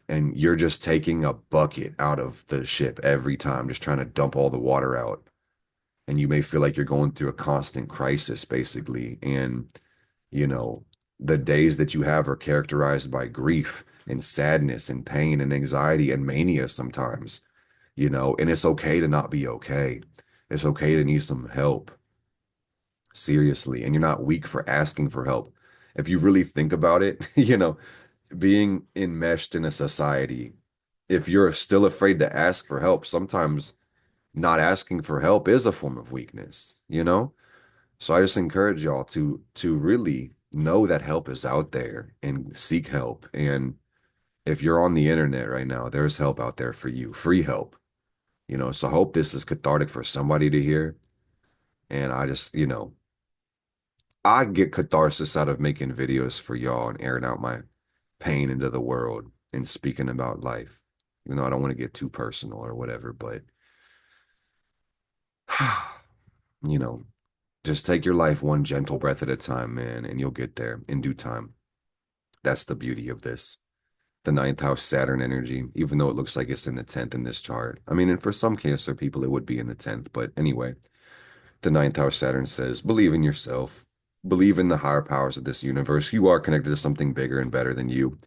And you're just taking a bucket out of the ship every time, just trying to dump all the water out. And you may feel like you're going through a constant crisis, basically. And, you know, the days that you have are characterized by grief and sadness and pain and anxiety and mania sometimes, and it's okay to not be okay. It's okay to need some help, seriously. And you're not weak for asking for help. If you really think about it, being enmeshed in a society, if you're still afraid to ask for help, sometimes not asking for help is a form of weakness. So I just encourage y'all to really know that help is out there and seek help. And if you're on the internet right now, there's help out there for you, free help. So I hope this is cathartic for somebody to hear. And I get catharsis out of making videos for y'all and airing out my pain into the world and speaking about life. I don't want to get too personal or whatever, but you know, just take your life one gentle breath at a time, man, and you'll get there in due time. That's the beauty of this. The ninth house Saturn energy, even though it looks like it's in the 10th in this chart. I mean, and for some Cancer people, it would be in the 10th. But anyway, the ninth house Saturn says, believe in yourself, believe in the higher powers of this universe. You are connected to something bigger and better than you.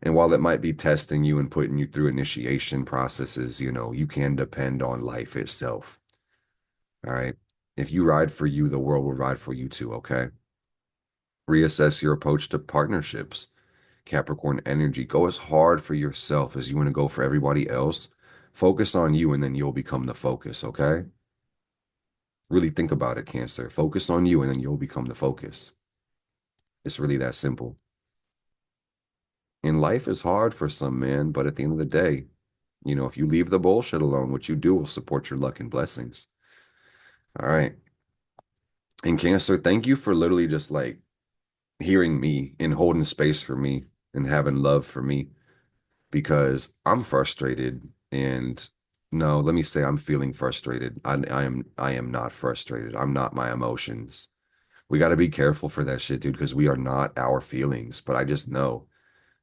And while it might be testing you and putting you through initiation processes, you can depend on life itself. All right. If you ride for you, the world will ride for you too. Okay. Reassess your approach to partnerships. Capricorn energy. Go as hard for yourself as you want to go for everybody else. Focus on you and then you'll become the focus. Okay. Really think about it, Cancer. Focus on you and then you'll become the focus. It's really that simple. And life is hard for some, man, but at the end of the day, if you leave the bullshit alone, what you do will support your luck and blessings. All right. And Cancer, thank you for literally just like hearing me and holding space for me and having love for me because I'm frustrated. And no, let me say I'm feeling frustrated. I am not frustrated. I'm not my emotions. We got to be careful for that shit, dude, because we are not our feelings. But I just know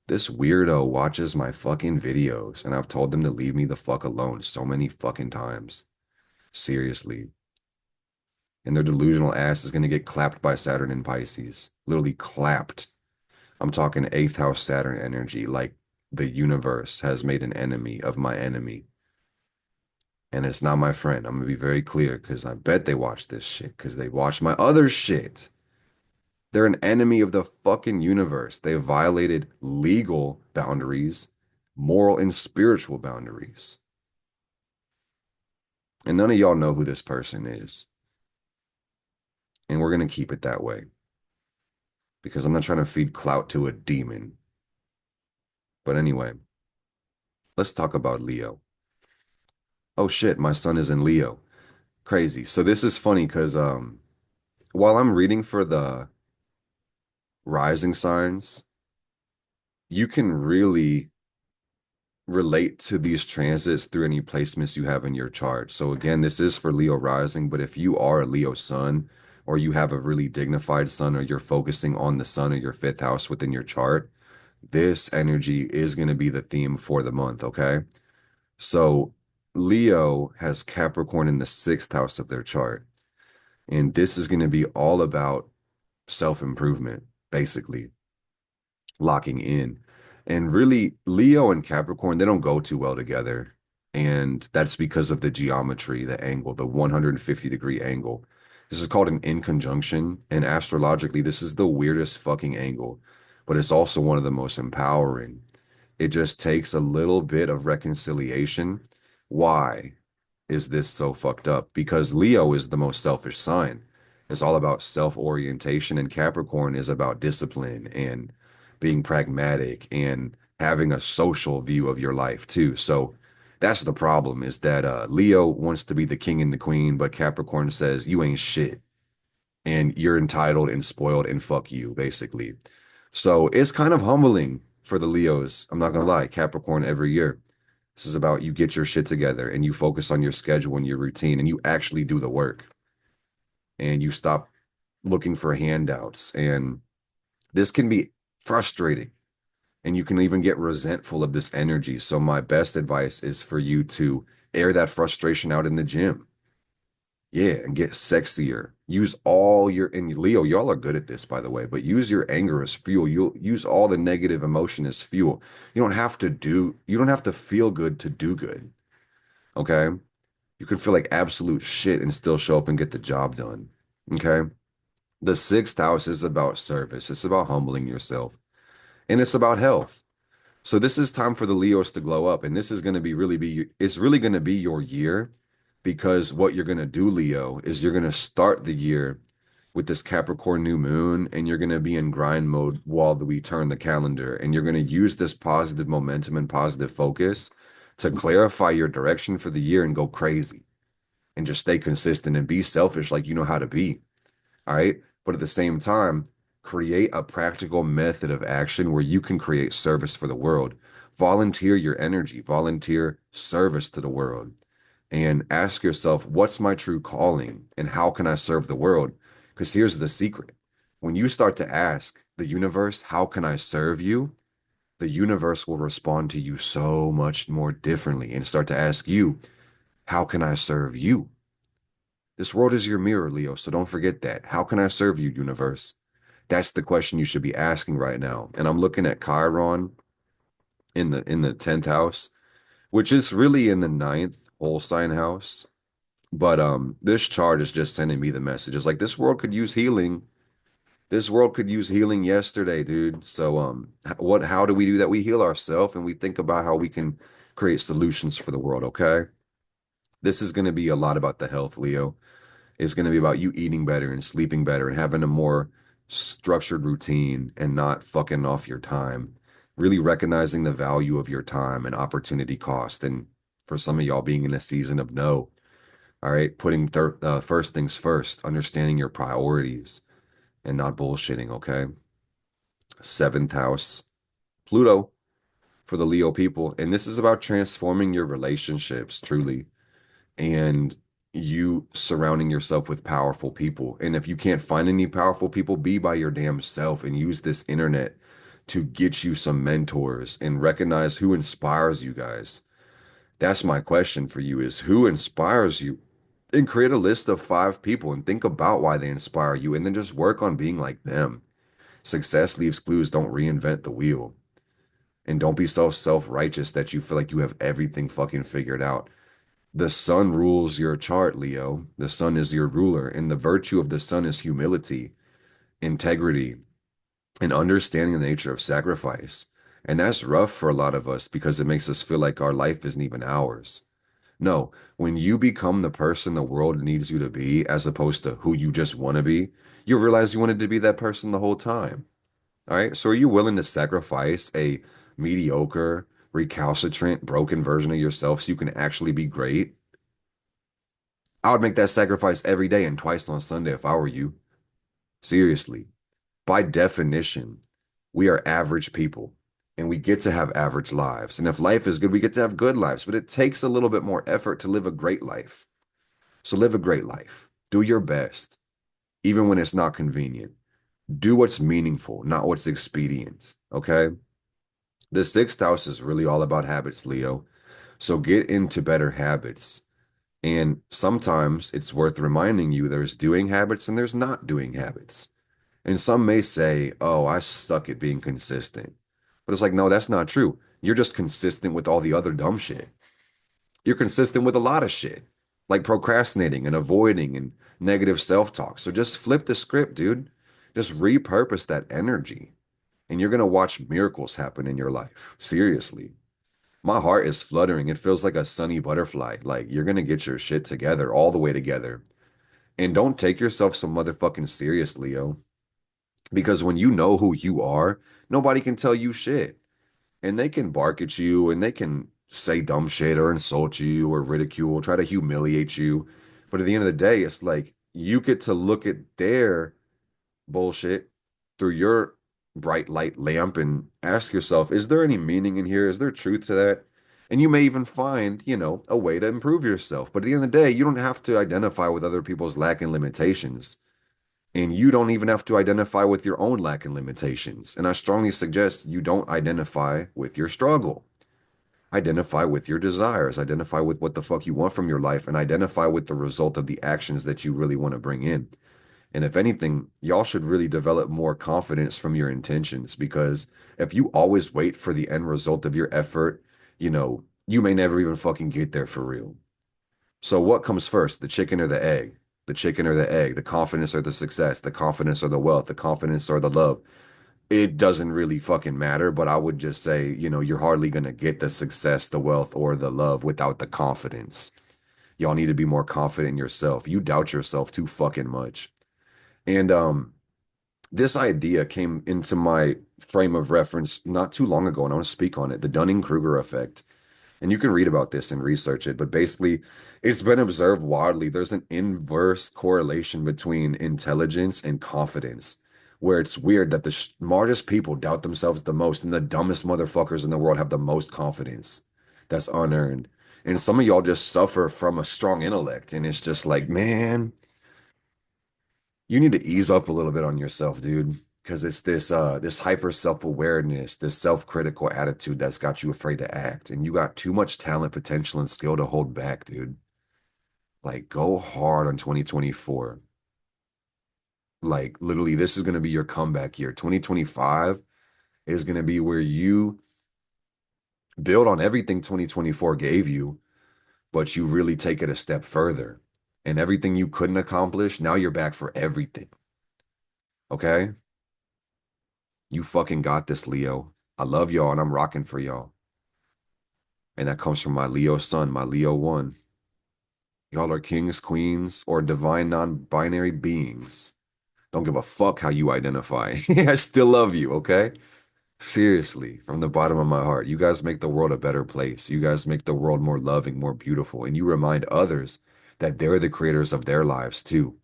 this weirdo watches my fucking videos and I've told them to leave me the fuck alone so many fucking times. Seriously. And their delusional ass is going to get clapped by Saturn in Pisces. Literally clapped. I'm talking eighth house Saturn energy, like the universe has made an enemy of my enemy. And it's not my friend. I'm going to be very clear because I bet they watch this shit because they watch my other shit. They're an enemy of the fucking universe. They have violated legal boundaries, moral and spiritual boundaries. And none of y'all know who this person is. And we're going to keep it that way because I'm not trying to feed clout to a demon. But anyway, let's talk about Leo. Oh shit, my son is in Leo. Crazy. So this is funny because while I'm reading for the rising signs, you can really relate to these transits through any placements you have in your chart. So again, this is for Leo rising, but if you are a Leo sun or you have a really dignified sun, or you're focusing on the sun or your fifth house within your chart, this energy is going to be the theme for the month, okay? So Leo has Capricorn in the sixth house of their chart, and this is going to be all about self-improvement, basically locking in. And really, Leo and Capricorn, they don't go too well together. And that's because of the geometry, the angle, the 150-degree angle. This is called an inconjunction. And astrologically, this is the weirdest fucking angle, but it's also one of the most empowering. It just takes a little bit of reconciliation. Why is this so fucked up? Because Leo is the most selfish sign. It's all about self-orientation, and Capricorn is about discipline and being pragmatic and having a social view of your life too. So that's the problem, is that Leo wants to be the king and the queen, but Capricorn says you ain't shit and you're entitled and spoiled and fuck you, basically. So it's kind of humbling for the Leos. I'm not gonna lie, Capricorn every year. This is about you get your shit together and you focus on your schedule and your routine and you actually do the work and you stop looking for handouts. And this can be frustrating and you can even get resentful of this energy. So my best advice is for you to air that frustration out in the gym. Yeah, and get sexier. Use all your, and Leo, y'all are good at this, by the way, but use your anger as fuel. You'll use all the negative emotion as fuel. You don't have to feel good to do good. Okay. You can feel like absolute shit and still show up and get the job done. Okay. The sixth house is about service. It's about humbling yourself and it's about health. So this is time for the Leos to glow up, and this is going to it's really going to be your year, because what you're going to do, Leo, is you're going to start the year with this Capricorn new moon, and you're going to be in grind mode while we turn the calendar, and you're going to use this positive momentum and positive focus to clarify your direction for the year and go crazy and just stay consistent and be selfish like you know how to be. All right. But at the same time, create a practical method of action where you can create service for the world. Volunteer your energy, volunteer service to the world, and ask yourself, what's my true calling and how can I serve the world? Because here's the secret. When you start to ask the universe, how can I serve you? The universe will respond to you so much more differently and start to ask you, how can I serve you? This world is your mirror, Leo, so don't forget that. How can I serve you, universe? That's the question you should be asking right now. And I'm looking at Chiron in the 10th house, which is really in the ninth whole sign house. But this chart is just sending me the message. It's like this world could use healing. This world could use healing yesterday, dude. So how do we do that? We heal ourselves and we think about how we can create solutions for the world, okay? This is going to be a lot about the health, Leo. Is going to be about you eating better and sleeping better and having a more structured routine and not fucking off your time. Really recognizing the value of your time and opportunity cost. And for some of y'all being in a season of no, all right, putting first things first, understanding your priorities and not bullshitting, okay? Seventh house, Pluto for the Leo people. And this is about transforming your relationships, truly, and you surrounding yourself with powerful people. And if you can't find any powerful people, be by your damn self and use this internet to get you some mentors and recognize who inspires you guys. That's my question for you, is who inspires you? And create a list of 5 people and think about why they inspire you and then just work on being like them. Success leaves clues. Don't reinvent the wheel. And don't be so self-righteous that you feel like you have everything fucking figured out. The sun rules your chart, Leo. The sun is your ruler, and the virtue of the sun is humility, integrity, and understanding the nature of sacrifice. And that's rough for a lot of us because it makes us feel like our life isn't even ours. No, when you become the person the world needs you to be, as opposed to who you just want to be, you realize you wanted to be that person the whole time. All right. So are you willing to sacrifice a mediocre, recalcitrant, broken version of yourself so you can actually be great? I would make that sacrifice every day and twice on Sunday if I were you. Seriously. By definition, we are average people and we get to have average lives. And if life is good, we get to have good lives, but it takes a little bit more effort to live a great life. So live a great life. Do your best. even when it's not convenient. Do what's meaningful, not what's expedient. Okay. The sixth house is really all about habits, Leo. So get into better habits. And sometimes it's worth reminding you there's doing habits and there's not doing habits. And some may say, oh, I suck at being consistent. But it's like, no, that's not true. You're just consistent with all the other dumb shit. You're consistent with a lot of shit, like procrastinating and avoiding and negative self-talk. So just flip the script, dude. Just repurpose that energy, and you're gonna watch miracles happen in your life. Seriously. My heart is fluttering. It feels like a sunny butterfly. Like you're gonna get your shit together, all the way together. And don't take yourself so motherfucking serious, Leo. Because when you know who you are, nobody can tell you shit. And they can bark at you and they can say dumb shit or insult you or ridicule, try to humiliate you. But at the end of the day, it's like you get to look at their bullshit through your bright light lamp and ask yourself, is there any meaning in here? Is there truth to that? And you may even find, a way to improve yourself. But at the end of the day, you don't have to identify with other people's lack and limitations. And you don't even have to identify with your own lack and limitations. And I strongly suggest you don't identify with your struggle. Identify with your desires, identify with what the fuck you want from your life, and identify with the result of the actions that you really want to bring in. And if anything, y'all should really develop more confidence from your intentions because if you always wait for the end result of your effort, you may never even fucking get there for real. So what comes first, the chicken or the egg? The chicken or the egg, the confidence or the success, the confidence or the wealth, the confidence or the love. It doesn't really fucking matter, but I would just say, you're hardly going to get the success, the wealth, or the love without the confidence. Y'all need to be more confident in yourself. You doubt yourself too fucking much. And this idea came into my frame of reference not too long ago, and I want to speak on it, the Dunning-Kruger effect. And you can read about this and research it, but basically, it's been observed widely. There's an inverse correlation between intelligence and confidence, where it's weird that the smartest people doubt themselves the most, and the dumbest motherfuckers in the world have the most confidence. That's unearned. And some of y'all just suffer from a strong intellect, and it's just like, man, you need to ease up a little bit on yourself, dude, because it's this hyper self-awareness, this self-critical attitude that's got you afraid to act, and you got too much talent, potential, and skill to hold back, dude. Like go hard on 2024. Like literally, this is gonna be your comeback year. 2025 is gonna be where you build on everything 2024 gave you, but you really take it a step further. And everything you couldn't accomplish, now you're back for everything. Okay? You fucking got this, Leo. I love y'all and I'm rocking for y'all. And that comes from my Leo sun, my Leo one. Y'all are kings, queens, or divine non-binary beings. Don't give a fuck how you identify. I still love you, okay? Seriously, from the bottom of my heart. You guys make the world a better place. You guys make the world more loving, more beautiful. And you remind others that they're the creators of their lives too.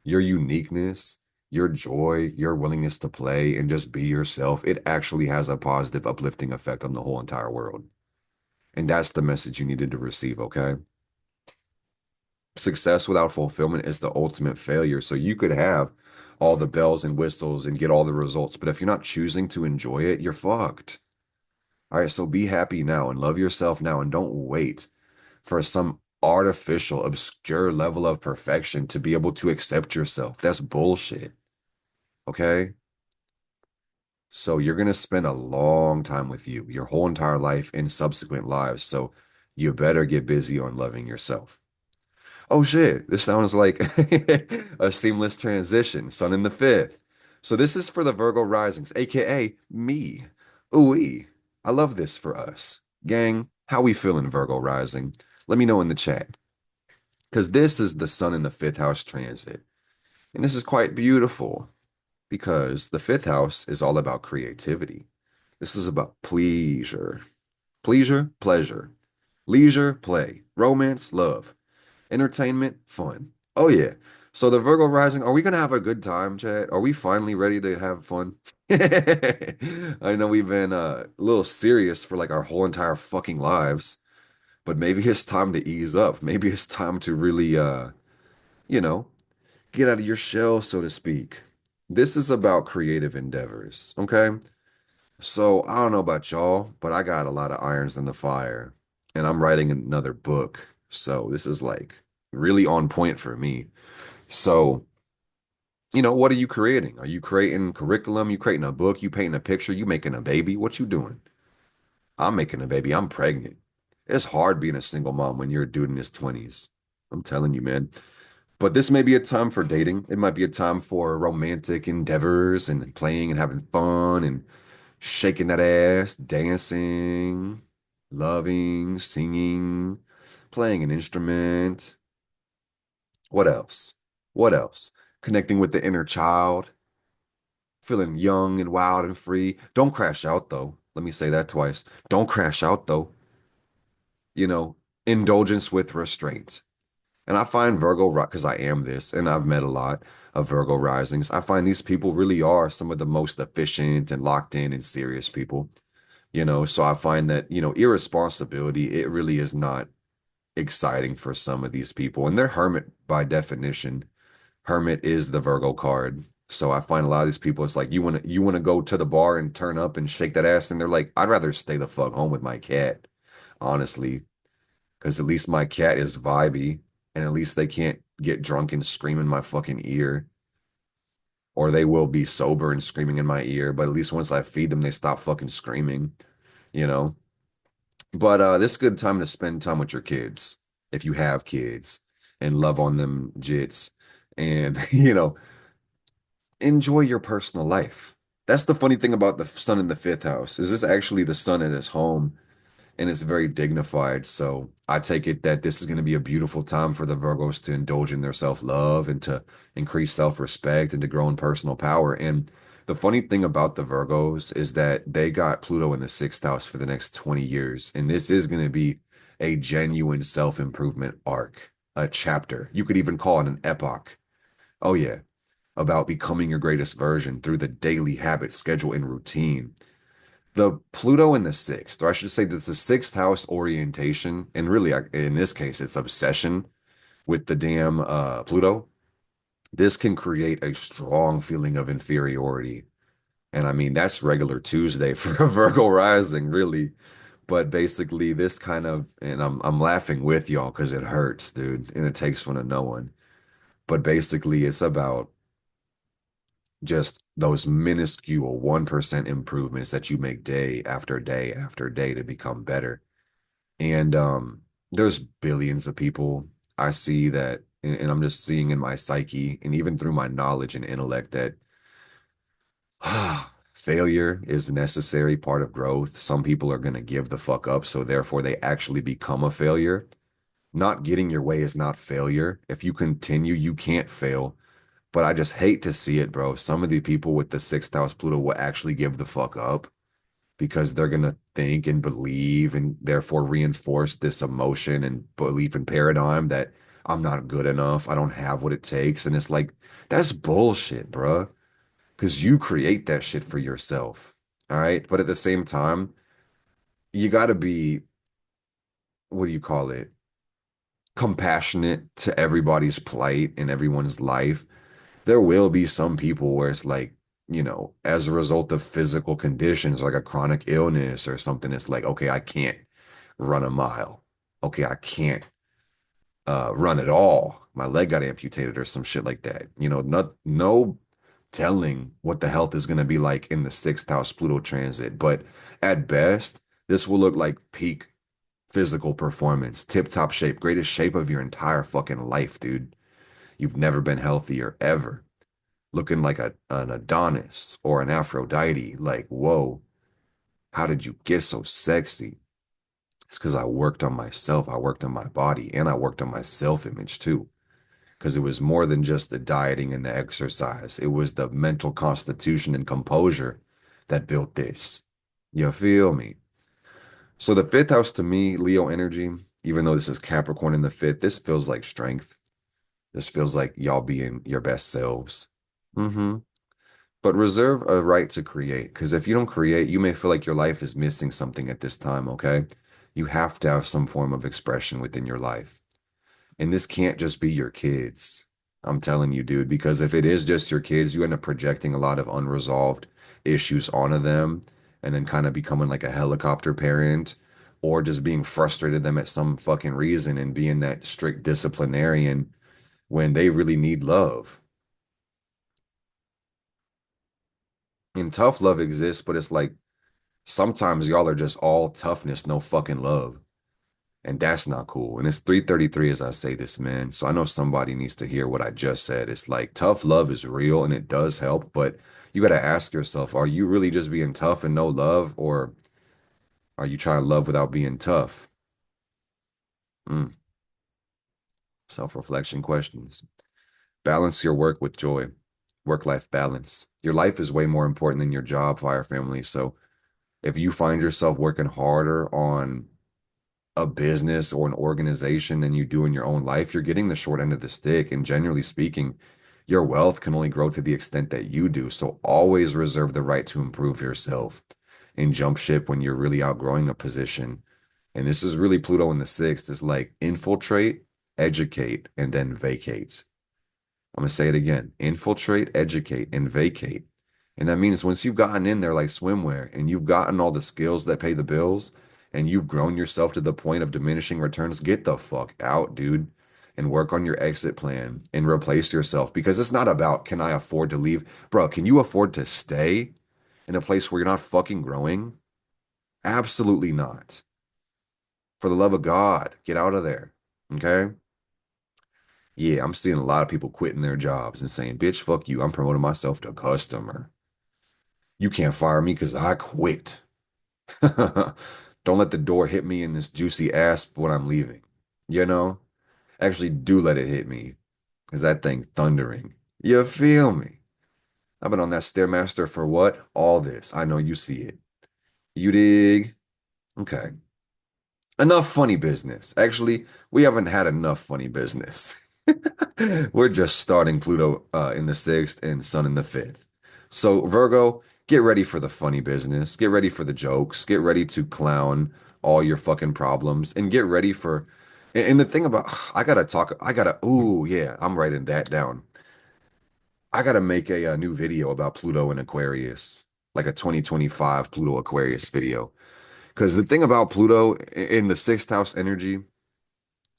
Your uniqueness, your joy, your willingness to play and just be yourself, it actually has a positive, uplifting effect on the whole entire world. And that's the message you needed to receive, okay? Success without fulfillment is the ultimate failure. So you could have all the bells and whistles and get all the results, but if you're not choosing to enjoy it, you're fucked. All right, so be happy now and love yourself now and don't wait for some artificial, obscure level of perfection to be able to accept yourself. That's bullshit. Okay? So you're going to spend a long time with you, your whole entire life and subsequent lives. So you better get busy on loving yourself. Oh shit, this sounds like a seamless transition. Sun in the fifth. So this is for the Virgo risings, aka me. Ooh, I love this for us. Gang, how we feeling, Virgo rising? Let me know in the chat. Because this is the sun in the fifth house transit. And this is quite beautiful because the fifth house is all about creativity. This is about pleasure. Pleasure. Leisure, play. Romance, love. Entertainment, fun. Oh yeah. So the Virgo rising, are we gonna have a good time, Chad? Are we finally ready to have fun? I know we've been a little serious for like our whole entire fucking lives, but maybe it's time to ease up. Maybe it's time to really you know, get out of your shell, so to speak. This is about creative endeavors, okay? So I don't know about y'all, but I got a lot of irons in the fire, and I'm writing another book. So this is like really on point for me. So, what are you creating? Are you creating curriculum? You creating a book? You painting a picture? You making a baby? What you doing? I'm making a baby. I'm pregnant. It's hard being a single mom when you're a dude in his 20s. I'm telling you, man. But this may be a time for dating. It might be a time for romantic endeavors and playing and having fun and shaking that ass, dancing, loving, singing, playing an instrument. What else? What else? Connecting with the inner child, feeling young and wild and free. Don't crash out, though. Let me say that twice. Don't crash out, though. You know, indulgence with restraint. And I find Virgo, because I am this, and I've met a lot of Virgo risings. I find these people really are some of the most efficient and locked in and serious people. So I find that, irresponsibility, it really is not exciting for some of these people. And they're hermit by definition. Hermit is the Virgo card. So I find a lot of these people, it's like you want to go to the bar and turn up and shake that ass, and they're like, I'd rather stay the fuck home with my cat, honestly, because at least my cat is vibey, and at least they can't get drunk and scream in my fucking ear. Or they will be sober and screaming in my ear, but at least once I feed them, they stop fucking screaming, you know? But this is a good time to spend time with your kids if you have kids and love on them jits and enjoy your personal life. That's the funny thing about the sun in the fifth house is this actually the sun at his home and it's very dignified. So I take it that this is going to be a beautiful time for the Virgos to indulge in their self-love and to increase self-respect and to grow in personal power. And the funny thing about the Virgos is that they got Pluto in the sixth house for the next 20 years. And this is going to be a genuine self-improvement arc, a chapter. You could even call it an epoch. Oh, yeah, about becoming your greatest version through the daily habit, schedule, and routine. The Pluto in the sixth, or I should say that the sixth house orientation, and really in this case, it's obsession with the damn Pluto. This can create a strong feeling of inferiority. And I mean, that's regular Tuesday for a Virgo rising, really. But basically, this kind of, and I'm laughing with y'all because it hurts, dude, and it takes one to know one. But basically, it's about just those minuscule 1% improvements that you make day after day after day to become better. And there's billions of people I see that, and I'm just seeing in my psyche and even through my knowledge and intellect that failure is a necessary part of growth. Some people are going to give the fuck up, so therefore they actually become a failure. Not getting your way is not failure. If you continue, you can't fail. But I just hate to see it, bro. Some of the people with the sixth house Pluto will actually give the fuck up because they're gonna think and believe and therefore reinforce this emotion and belief and paradigm that I'm not good enough. I don't have what it takes. And it's like, that's bullshit, bro. Because you create that shit for yourself. All right. But at the same time, you gotta be, what do you call it? Compassionate to everybody's plight in everyone's life. There will be some people where it's like, as a result of physical conditions like a chronic illness or something, it's like, okay, I can't run a mile. Okay, I can't run at all. My leg got amputated or some shit like that. No telling what the health is going to be like in the sixth house Pluto transit. But at best, this will look like peak physical performance, tip top shape, greatest shape of your entire fucking life, dude. You've never been healthier ever, looking like an Adonis or an Aphrodite. Like, whoa, how did you get so sexy? It's because I worked on myself. I worked on my body and I worked on my self-image too. Because it was more than just the dieting and the exercise. It was the mental constitution and composure that built this. You feel me? So the fifth house to me, Leo energy, even though this is Capricorn in the fifth, this feels like strength. This feels like y'all being your best selves. Mm-hmm. But reserve a right to create, because if you don't create, you may feel like your life is missing something at this time, okay? You have to have some form of expression within your life. And this can't just be your kids. I'm telling you, dude, because if it is just your kids, you end up projecting a lot of unresolved issues onto them and then kind of becoming like a helicopter parent or just being frustrated them at some fucking reason and being that strict disciplinarian when they really need love. And tough love exists, but it's like sometimes y'all are just all toughness, no fucking love. And that's not cool. And it's 3:33 as I say this, man. So I know somebody needs to hear what I just said. It's like tough love is real and it does help, but you got to ask yourself, are you really just being tough and no love, or are you trying to love without being tough? Mm, self-reflection questions. Balance your work with joy. Work-life balance. Your life is way more important than your job, fire family. So if you find yourself working harder on a business or an organization than you do in your own life, you're getting the short end of the stick. And generally speaking, your wealth can only grow to the extent that you do. So always reserve the right to improve yourself and jump ship when you're really outgrowing a position. And this is really Pluto in the sixth. It's like infiltrate, educate, and then vacate. I'm going to say it again: infiltrate, educate, and vacate. And that means once you've gotten in there like swimwear and you've gotten all the skills that pay the bills and you've grown yourself to the point of diminishing returns, get the fuck out, dude, and work on your exit plan and replace yourself, because it's not about can I afford to leave? Bro, can you afford to stay in a place where you're not fucking growing? Absolutely not. For the love of God, get out of there. Okay? Yeah, I'm seeing a lot of people quitting their jobs and saying, bitch, fuck you. I'm promoting myself to customer. You can't fire me because I quit. Don't let the door hit me in this juicy ass when I'm leaving. You know? Actually, do let it hit me because that thing thundering. You feel me? I've been on that Stairmaster for what? All this. I know you see it. You dig? Okay. Enough funny business. Actually, we haven't had enough funny business. We're just starting Pluto in the sixth and Sun in the fifth. So, Virgo, get ready for the funny business. Get ready for the jokes. Get ready to clown all your fucking problems and get ready for. And the thing about, ooh, yeah, I'm writing that down. I gotta make a new video about Pluto and Aquarius, like a 2025 Pluto Aquarius video. Because the thing about Pluto in the sixth house energy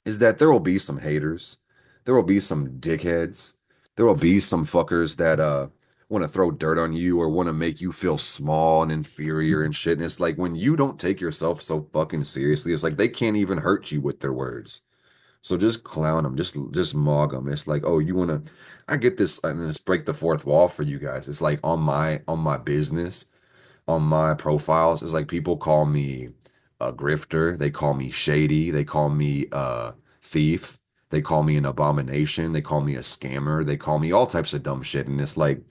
is that there will be some haters. There will be some dickheads. There will be some fuckers that want to throw dirt on you or want to make you feel small and inferior and shit. And it's like when you don't take yourself so fucking seriously, it's like they can't even hurt you with their words. So just clown them, just mog them. It's like, oh, you want to I get this, I'm gonna just break the fourth wall for you guys. It's like on my business, on my profiles, it's like people call me a grifter, they call me shady, they call me a thief, they call me an abomination, they call me a scammer, they call me all types of dumb shit. And it's like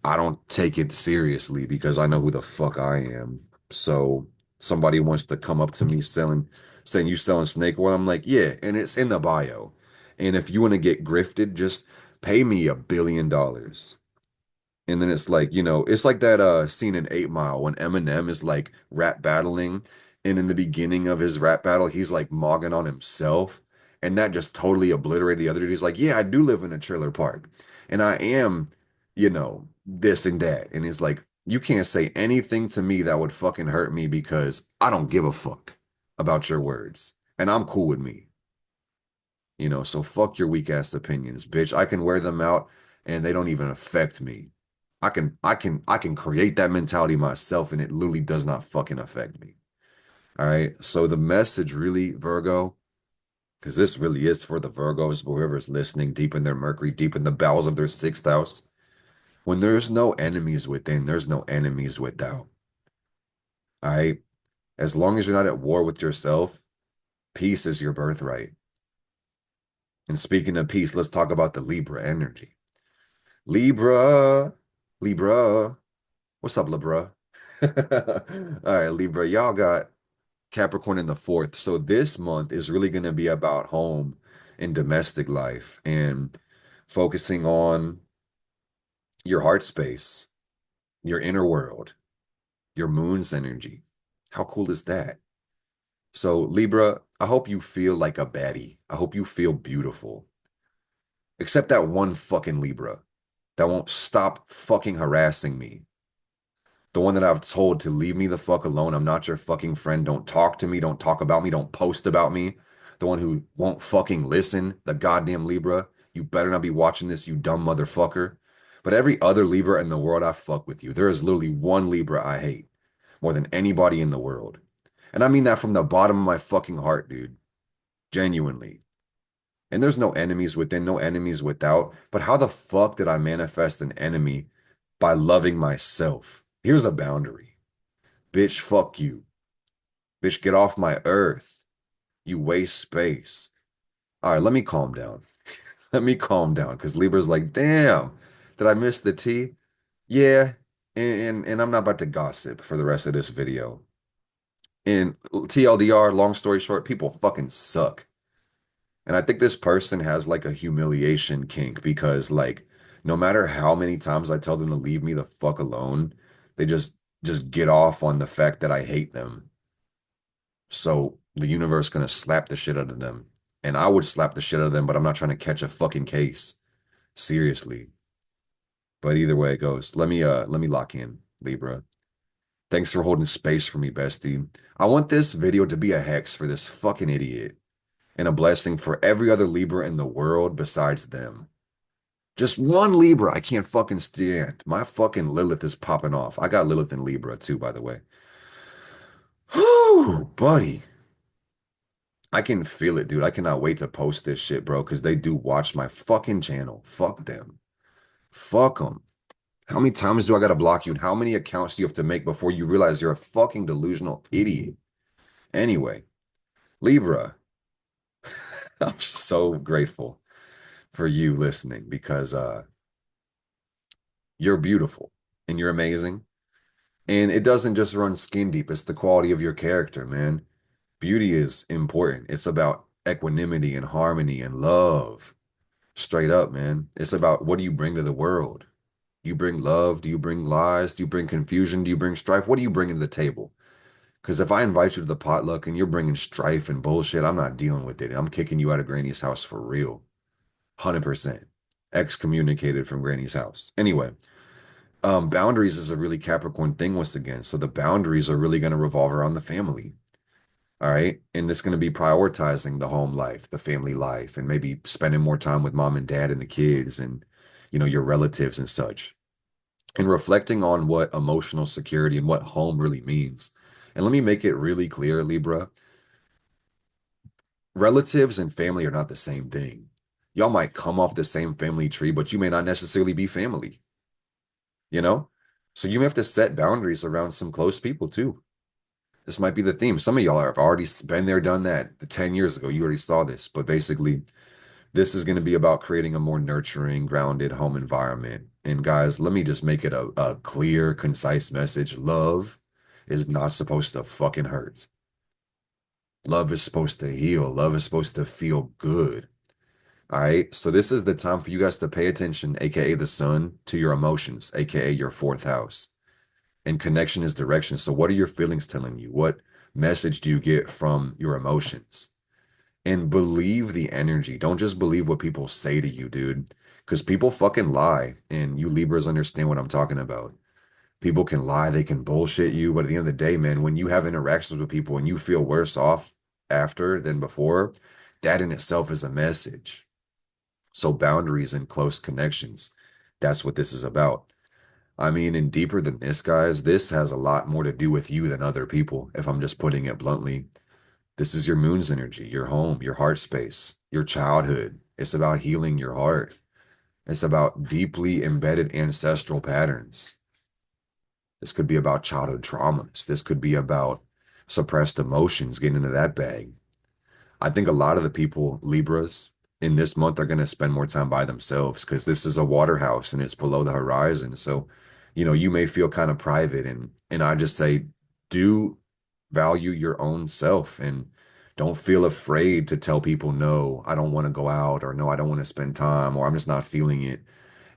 I don't take it seriously because I know who the fuck I am. So somebody wants to come up to me saying you selling snake oil. I'm like, yeah, and it's in the bio. And if you want to get grifted, just pay me $1 billion. And then it's like, it's like that scene in 8 Mile when Eminem is like rap battling, and in the beginning of his rap battle, he's like mogging on himself, and that just totally obliterated the other dude. He's like, yeah, I do live in a trailer park, and I am, this and that. And he's like, you can't say anything to me that would fucking hurt me because I don't give a fuck about your words, and I'm cool with me. So fuck your weak ass opinions, bitch. I can wear them out and they don't even affect me. I can create that mentality myself and it literally does not fucking affect me. All right. So the message really, Virgo, because this really is for the Virgos, whoever's listening deep in their Mercury, deep in the bowels of their sixth house. When there's no enemies within, there's no enemies without. All right. As long as you're not at war with yourself, peace is your birthright. And speaking of peace, let's talk about the Libra energy. Libra, Libra. What's up, Libra? All right, Libra, y'all got Capricorn in the fourth. So this month is really going to be about home and domestic life and focusing on your heart space, your inner world, your moon's energy. How cool is that? So, Libra, I hope you feel like a baddie. I hope you feel beautiful. Except that one fucking Libra that won't stop fucking harassing me. The one that I've told to leave me the fuck alone. I'm not your fucking friend. Don't talk to me. Don't talk about me. Don't post about me. The one who won't fucking listen. The goddamn Libra. You better not be watching this, you dumb motherfucker. But every other Libra in the world, I fuck with you. There is literally one Libra I hate more than anybody in the world. And I mean that from the bottom of my fucking heart, dude. Genuinely. And there's no enemies within, no enemies without. But how the fuck did I manifest an enemy by loving myself? Here's a boundary. Bitch, fuck you. Bitch, get off my earth. You waste space. All right, let me calm down. Let me calm down because Libra's like, damn, did I miss the tea? Yeah. And I'm not about to gossip for the rest of this video. And TLDR, long story short, people fucking suck. And I think this person has like a humiliation kink because like no matter how many times I tell them to leave me the fuck alone, they just get off on the fact that I hate them. So the universe gonna slap the shit out of them. And I would slap the shit out of them, but I'm not trying to catch a fucking case. Seriously. But either way it goes. Let me lock in, Libra. Thanks for holding space for me, bestie. I want this video to be a hex for this fucking idiot and a blessing for every other Libra in the world besides them. Just one Libra I can't fucking stand. My fucking Lilith is popping off. I got Lilith in Libra too, by the way. Whew, buddy. I can feel it, dude. I cannot wait to post this shit, bro, because they do watch my fucking channel. Fuck them. Fuck them. How many times do I gotta block you? And how many accounts do you have to make before you realize you're a fucking delusional idiot? Anyway, Libra, I'm so grateful for you listening because you're beautiful and you're amazing. And it doesn't just run skin deep, it's the quality of your character, man. Beauty is important. It's about equanimity and harmony and love. Straight up, man. It's about what do you bring to the world? Do you bring love? Do you bring lies? Do you bring confusion? Do you bring strife? What do you bring to the table? Because if I invite you to the potluck and you're bringing strife and bullshit, I'm not dealing with it. I'm kicking you out of Granny's house for real. 100%. Excommunicated from Granny's house. Anyway, boundaries is a really Capricorn thing once again. So the boundaries are really going to revolve around the family. All right. And it's going to be prioritizing the home life, the family life, and maybe spending more time with mom and dad and the kids and, your relatives and such. And reflecting on what emotional security and what home really means. And let me make it really clear, Libra, relatives and family are not the same thing. Y'all might come off the same family tree, but you may not necessarily be family, you know? So you may have to set boundaries around some close people too. This might be the theme. Some of y'all have already been there, done that. The 10 years ago, you already saw this. But basically, this is going to be about creating a more nurturing, grounded home environment. And guys, let me just make it a clear, concise message. Love is not supposed to fucking hurt. Love is supposed to heal. Love is supposed to feel good. All right. So this is the time for you guys to pay attention, aka the sun, to your emotions, aka your fourth house. And connection is direction. So what are your feelings telling you? What message do you get from your emotions? And believe the energy. Don't just believe what people say to you, dude. Because people fucking lie. And you Libras understand what I'm talking about. People can lie, they can bullshit you. But at the end of the day, man, when you have interactions with people and you feel worse off after than before, that in itself is a message. So boundaries and close connections. That's what this is about. I mean, and deeper than this, guys, this has a lot more to do with you than other people, if I'm just putting it bluntly. This is your moon's energy, your home, your heart space, your childhood. It's about healing your heart. It's about deeply embedded ancestral patterns. This could be about childhood traumas. This could be about suppressed emotions, getting into that bag. I think a lot of the people, Libras, in this month are going to spend more time by themselves because this is a water house and it's below the horizon. So, you may feel kind of private and I just say do value your own self and don't feel afraid to tell people no, I don't want to go out or no, I don't want to spend time or I'm just not feeling it.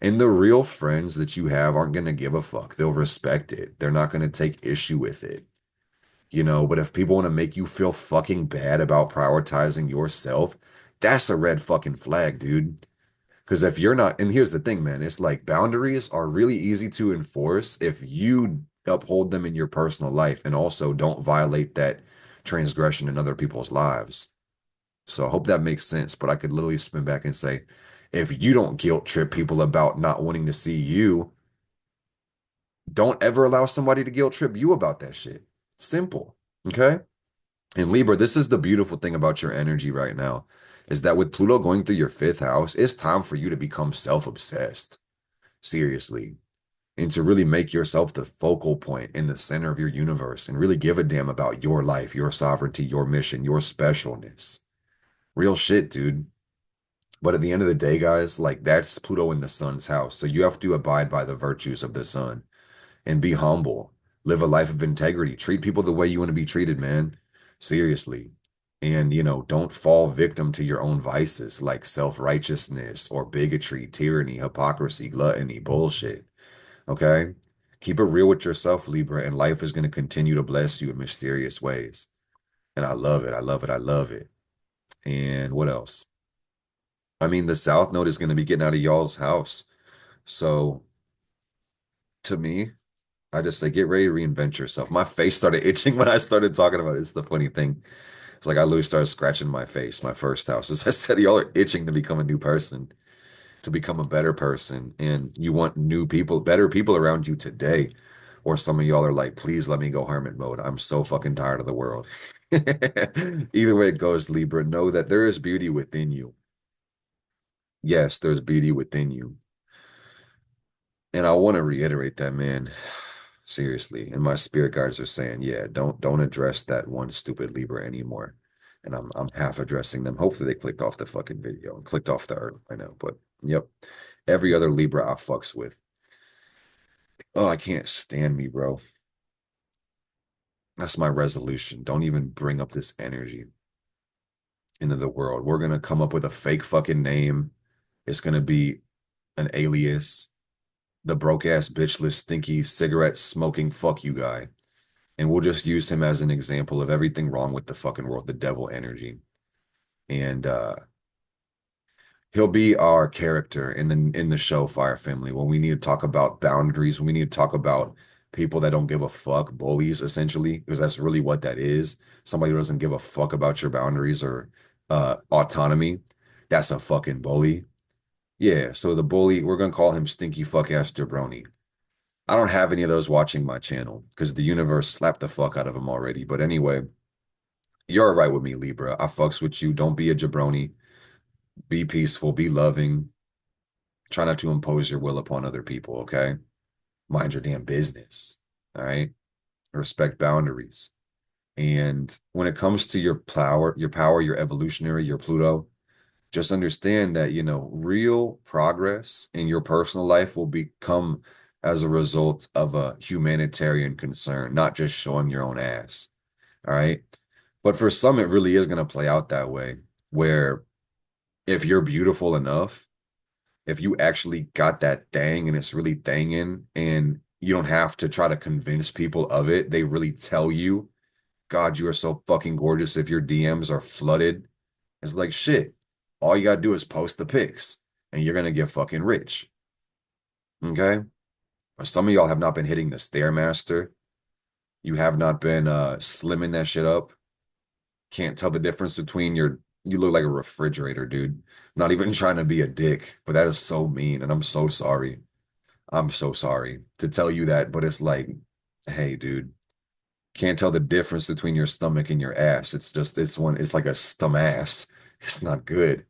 And the real friends that you have aren't going to give a fuck. They'll respect it. They're not going to take issue with it. But if people want to make you feel fucking bad about prioritizing yourself, that's a red fucking flag, dude. Because if you're not, and here's the thing, man, it's like boundaries are really easy to enforce if you uphold them in your personal life and also don't violate that transgression in other people's lives. So I hope that makes sense. But I could literally spin back and say, if you don't guilt trip people about not wanting to see you, don't ever allow somebody to guilt trip you about that shit. Simple. Okay. And Libra, this is the beautiful thing about your energy right now, is that with Pluto going through your fifth house, it's time for you to become self-obsessed. Seriously. And to really make yourself the focal point in the center of your universe and really give a damn about your life, your sovereignty, your mission, your specialness. Real shit, dude. But at the end of the day, guys, like that's Pluto in the sun's house. So you have to abide by the virtues of the sun and be humble. Live a life of integrity. Treat people the way you want to be treated, man. Seriously. And, don't fall victim to your own vices like self-righteousness or bigotry, tyranny, hypocrisy, gluttony, bullshit. Okay? Keep it real with yourself, Libra, and life is going to continue to bless you in mysterious ways. And I love it. I love it. I love it. And what else? I mean, the South Node is going to be getting out of y'all's house. So to me, I just say, get ready to reinvent yourself. My face started itching when I started talking about it. It's the funny thing. It's like I literally started scratching my face, my first house. As I said, y'all are itching to become a new person, to become a better person. And you want new people, better people around you today. Or some of y'all are like, please let me go hermit mode. I'm so fucking tired of the world. Either way it goes, Libra, know that there is beauty within you. Yes, there's beauty within you. And I want to reiterate that, man. Seriously. And my spirit guides are saying, yeah, don't address that one stupid Libra anymore. And I'm half addressing them. Hopefully they clicked off the fucking video and clicked off the earth. I know, but yep. Every other Libra I fucks with. Oh, I can't stand me, bro. That's my resolution. Don't even bring up this energy into the world. We're gonna come up with a fake fucking name. It's gonna be an alias, the broke ass bitchless stinky cigarette smoking fuck you guy. And we'll just use him as an example of everything wrong with the fucking world, the devil energy. And he'll be our character in the show Fire Family when we need to talk about boundaries, when we need to talk about people that don't give a fuck, bullies essentially, because that's really what that is. Somebody who doesn't give a fuck about your boundaries or autonomy. That's a fucking bully. Yeah, so the bully, we're gonna call him stinky fuck ass jabroni. I don't have any of those watching my channel because the universe slapped the fuck out of him already. But anyway, you're all right with me, Libra. I fucks with you. Don't be a jabroni. Be peaceful. Be loving. Try not to impose your will upon other people, okay? Mind your damn business. All right. Respect boundaries. And when it comes to your evolutionary, your Pluto, just understand that, real progress in your personal life will become as a result of a humanitarian concern, not just showing your own ass. All right. But for some, it really is going to play out that way, where if you're beautiful enough, if you actually got that thing and it's really thangin', and you don't have to try to convince people of it, they really tell you, God, you are so fucking gorgeous. If your DMs are flooded, it's like shit. All you gotta do is post the pics and you're gonna get fucking rich. Okay? But some of y'all have not been hitting the Stairmaster. You have not been slimming that shit up. Can't tell the difference between you look like a refrigerator, dude. Not even trying to be a dick, but that is so mean, and I'm so sorry. I'm so sorry to tell you that, but it's like, hey, dude, can't tell the difference between your stomach and your ass. It's like a stum-ass. It's not good.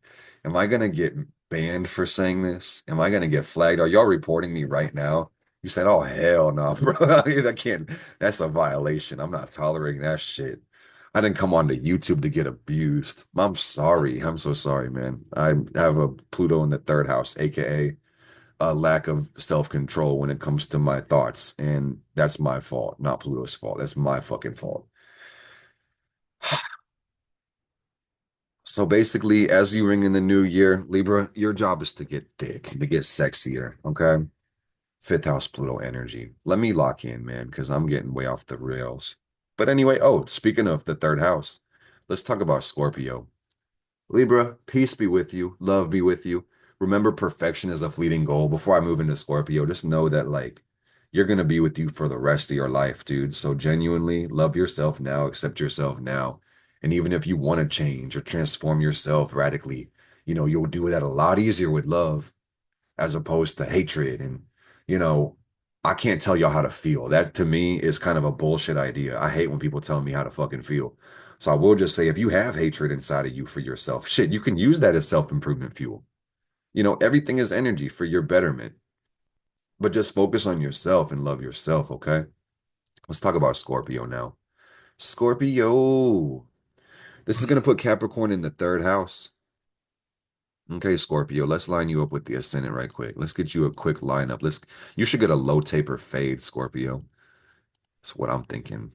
Am I gonna get banned for saying this? Am I gonna get flagged? Are y'all reporting me right now? You said, oh hell no, bro. I can't. That's a violation. I'm not tolerating that shit. I didn't come onto YouTube to get abused. I'm sorry. I'm so sorry, man. I have a Pluto in the third house, aka a lack of self-control when it comes to my thoughts. And that's my fault, not Pluto's fault. That's my fucking fault. So basically, as you ring in the new year, Libra, your job is to get thick, to get sexier, okay? Fifth house Pluto energy. Let me lock in, man, because I'm getting way off the rails. But anyway, oh, speaking of the third house, let's talk about Scorpio. Libra, peace be with you, love be with you. remember perfection is a fleeting goal. Before I move into Scorpio, just know that like you're gonna be with you for the rest of your life, dude. So genuinely love yourself now, accept yourself now. And even if you want to change or transform yourself radically, you'll do that a lot easier with love as opposed to hatred. And, you know, I can't tell y'all how to feel. That to me is kind of a bullshit idea. I hate when people tell me how to fucking feel. So I will just say if you have hatred inside of you for yourself, shit, you can use that as self-improvement fuel. Everything is energy for your betterment, but just focus on yourself and love yourself, okay? Let's talk about Scorpio now. Scorpio. This is going to put Capricorn in the third house. Okay, Scorpio, let's line you up with the ascendant right quick. Let's get you a quick lineup. You should get a low taper fade, Scorpio. That's what I'm thinking.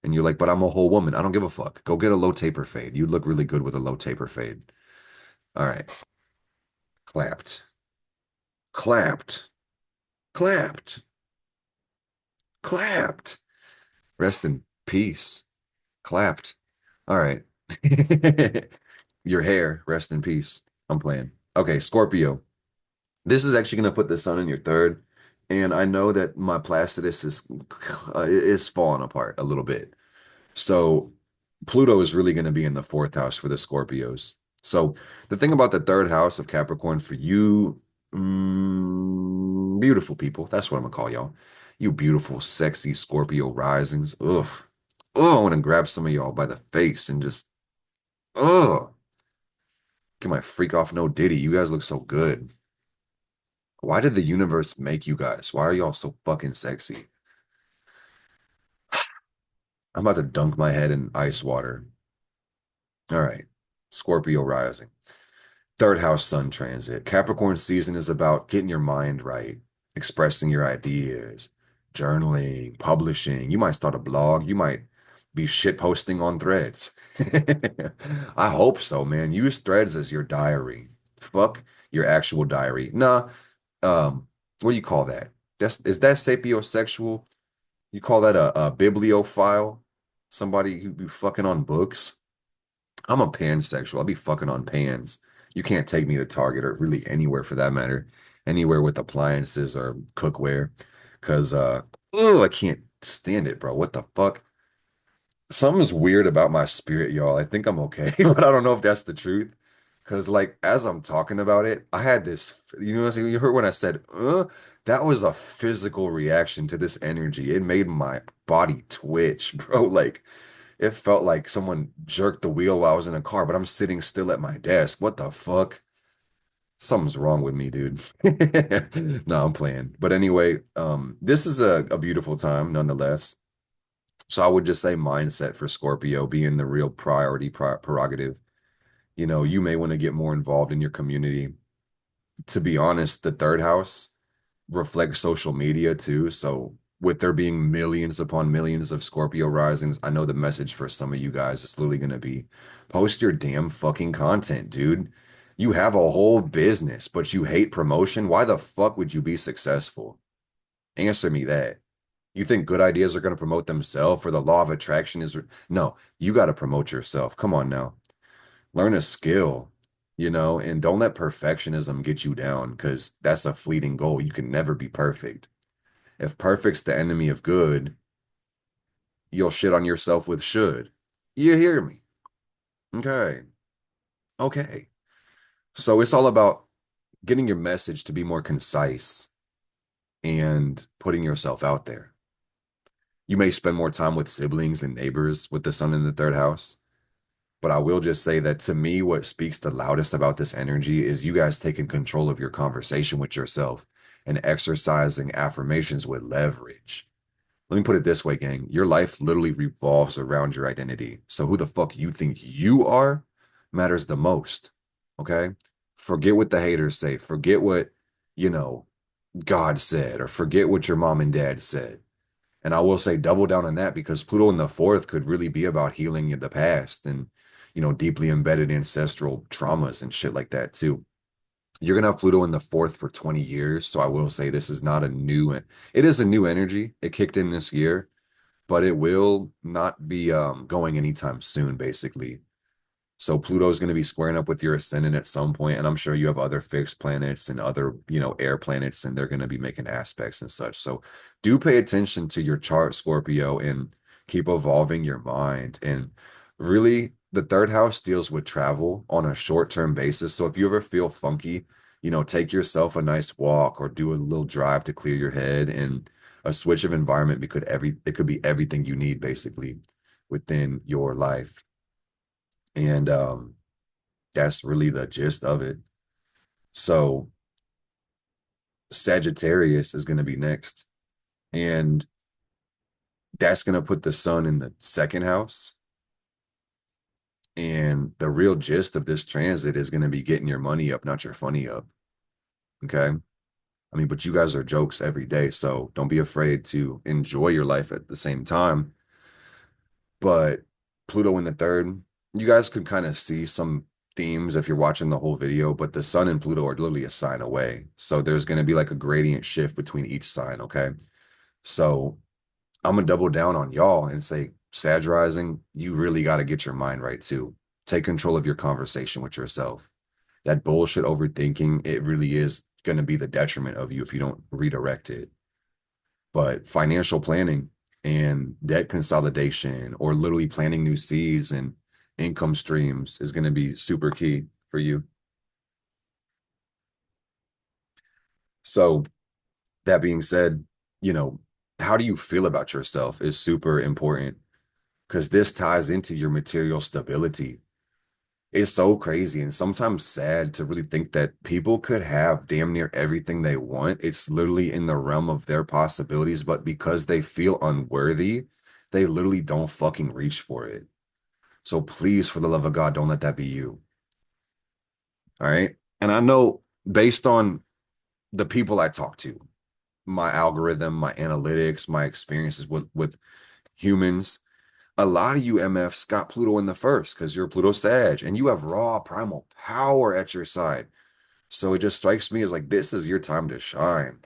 And you're like, but I'm a whole woman. I don't give a fuck. Go get a low taper fade. You look really good with a low taper fade. All right. Clapped. Clapped. Clapped. Clapped. Rest in peace. Clapped. All right. Your hair, rest in peace. I'm playing. Okay, Scorpio. This is actually going to put the sun in your third. And I know that my Placidus is falling apart a little bit. So Pluto is really going to be in the fourth house for the Scorpios. So the thing about the third house of Capricorn for you, beautiful people, that's what I'm gonna call y'all. You beautiful, sexy Scorpio risings. Ugh. Oh, I want to grab some of y'all by the face and just, ugh. Get my freak off no Diddy. You guys look so good. Why did the universe make you guys? Why are y'all so fucking sexy? I'm about to dunk my head in ice water. All right. Scorpio rising. Third house sun transit. Capricorn season is about getting your mind right, expressing your ideas, journaling, publishing. You might start a blog. You might be shit posting on threads. I hope so, man. Use threads as your diary. Fuck your actual diary. Nah, what do you call that? Is that sapiosexual? You call that a bibliophile? Somebody who be fucking on books? I'm a pansexual. I'll be fucking on pans. You can't take me to Target or really anywhere for that matter. Anywhere with appliances or cookware. Cause I can't stand it, bro. What the fuck? Something's weird about my spirit, y'all. I think I'm okay, but I don't know if that's the truth. Cause like as I'm talking about it, I had this, what I'm saying? You heard when I said, that was a physical reaction to this energy. It made my body twitch, bro. Like it felt like someone jerked the wheel while I was in a car, but I'm sitting still at my desk. What the fuck? Something's wrong with me, dude. No, I'm playing. But anyway, this is a beautiful time nonetheless. So I would just say mindset for Scorpio being the real priority prerogative. You may want to get more involved in your community. To be honest, the third house reflects social media too. So with there being millions upon millions of Scorpio risings, I know the message for some of you guys is literally going to be post your damn fucking content, dude. You have a whole business, but you hate promotion. Why the fuck would you be successful? Answer me that. You think good ideas are going to promote themselves or the law of attraction is no, you got to promote yourself. Come on now. Learn a skill, and don't let perfectionism get you down because that's a fleeting goal. You can never be perfect. If perfect's the enemy of good, you'll shit on yourself with should. You hear me? Okay. Okay. So it's all about getting your message to be more concise and putting yourself out there. You may spend more time with siblings and neighbors with the sun in the third house. But I will just say that to me, what speaks the loudest about this energy is you guys taking control of your conversation with yourself and exercising affirmations with leverage. Let me put it this way, gang. Your life literally revolves around your identity. So who the fuck you think you are matters the most. Okay? Forget what the haters say. Forget what, you know, God said, or forget what your mom and dad said. And I will say double down on that because Pluto in the fourth could really be about healing the past and, deeply embedded ancestral traumas and shit like that too. You're gonna have Pluto in the fourth for 20 years. So I will say this is not a new, it is a new energy. It kicked in this year, but it will not be going anytime soon, basically. So Pluto is going to be squaring up with your ascendant at some point, and I'm sure you have other fixed planets and other, air planets, and they're going to be making aspects and such. So do pay attention to your chart, Scorpio, and keep evolving your mind. And really, the third house deals with travel on a short-term basis. So if you ever feel funky, take yourself a nice walk or do a little drive to clear your head, and a switch of environment it could be everything you need basically within your life. And that's really the gist of it. So Sagittarius is going to be next, and that's going to put the sun in the second house. And the real gist of this transit is going to be getting your money up, not your funny up. Okay. I mean, but you guys are jokes every day. So don't be afraid to enjoy your life at the same time. But Pluto in the third, you guys could kind of see some themes if you're watching the whole video, but the sun and Pluto are literally a sign away. So there's going to be like a gradient shift between each sign. Okay. So I'm gonna double down on y'all and say, Sag rising, you really got to get your mind right too. Take control of your conversation with yourself. That bullshit overthinking, it really is going to be the detriment of you if you don't redirect it. But financial planning and debt consolidation, or literally planting new seeds and income streams, is going to be super key for you. So that being said, how do you feel about yourself is super important, because this ties into your material stability. It's so crazy and sometimes sad to really think that people could have damn near everything they want. It's literally in the realm of their possibilities, but because they feel unworthy, they literally don't fucking reach for it. So please, for the love of God, don't let that be you. All right. And I know, based on the people I talk to, my algorithm, my analytics, my experiences with humans, a lot of you MFs got Pluto in the first because you're Pluto Sag and you have raw primal power at your side. So it just strikes me as like, this is your time to shine.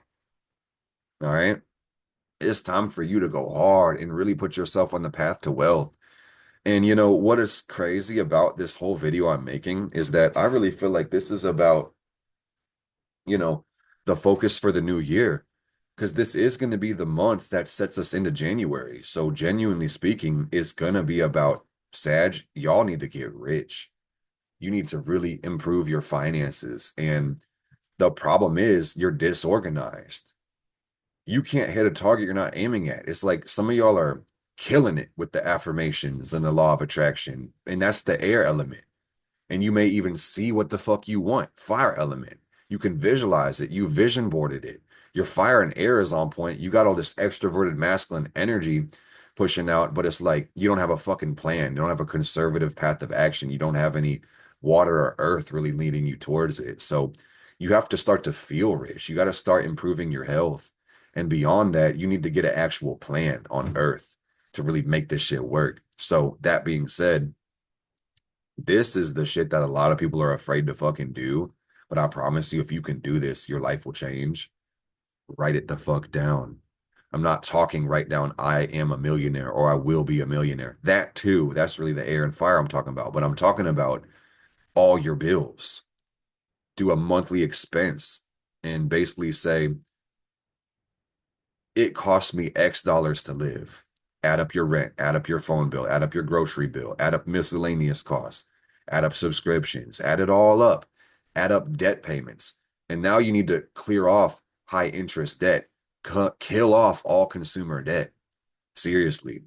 All right. It's time for you to go hard and really put yourself on the path to wealth. And what is crazy about this whole video I'm making is that I really feel like this is about, you know, the focus for the new year, because this is going to be the month that sets us into January. So genuinely speaking, it's going to be about Sag. Y'all need to get rich. You need to really improve your finances. And the problem is you're disorganized. You can't hit a target you're not aiming at. It's like some of y'all are killing it with the affirmations and the law of attraction. And that's the air element. And you may even see what the fuck you want. Fire element. You can visualize it. You vision boarded it. Your fire and air is on point. You got all this extroverted masculine energy pushing out, but it's like you don't have a fucking plan. You don't have a conservative path of action. You don't have any water or earth really leading you towards it. So you have to start to feel rich. You got to start improving your health. And beyond that, you need to get an actual plan on earth to really make this shit work. So that being said, this is the shit that a lot of people are afraid to fucking do. But I promise you, if you can do this, your life will change. Write it the fuck down. I'm not talking write down, I am a millionaire or I will be a millionaire. That too, that's really the air and fire I'm talking about. But I'm talking about all your bills. Do a monthly expense and basically say, it costs me X dollars to live. Add up your rent, add up your phone bill, add up your grocery bill, add up miscellaneous costs, add up subscriptions, add it all up, add up debt payments. And now you need to clear off high interest debt, kill off all consumer debt. Seriously,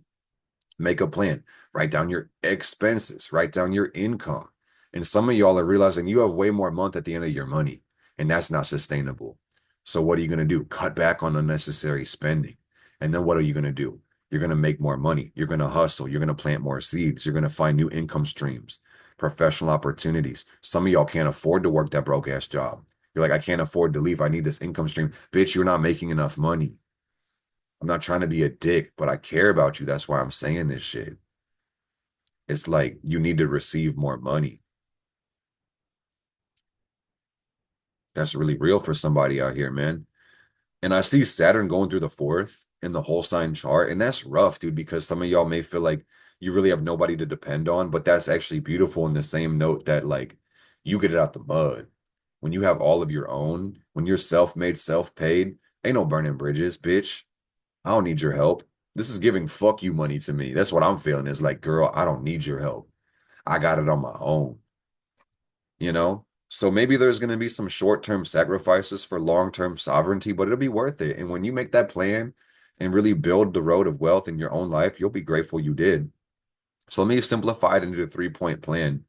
make a plan, write down your expenses, write down your income. And some of y'all are realizing you have way more month at the end of your money, and that's not sustainable. So what are you going to do? Cut back on unnecessary spending. And then what are you going to do? You're going to make more money. You're going to hustle. You're going to plant more seeds. You're going to find new income streams, professional opportunities. Some of y'all can't afford to work that broke ass job. You're like, I can't afford to leave. I need this income stream. Bitch, you're not making enough money. I'm not trying to be a dick, but I care about you. That's why I'm saying this shit. It's like you need to receive more money. That's really real for somebody out here, man. And I see Saturn going through the fourth in the whole sign chart. And that's rough, dude, because some of y'all may feel like you really have nobody to depend on, but that's actually beautiful in the same note that like you get it out the mud. When you have all of your own, when you're self-made, self-paid, ain't no burning bridges, bitch. I don't need your help. This is giving fuck you money to me. That's what I'm feeling. Is like, girl, I don't need your help. I got it on my own, you know? So maybe there's going to be some short-term sacrifices for long-term sovereignty, but it'll be worth it. And when you make that plan and really build the road of wealth in your own life, you'll be grateful you did. So let me simplify it into a three-point plan.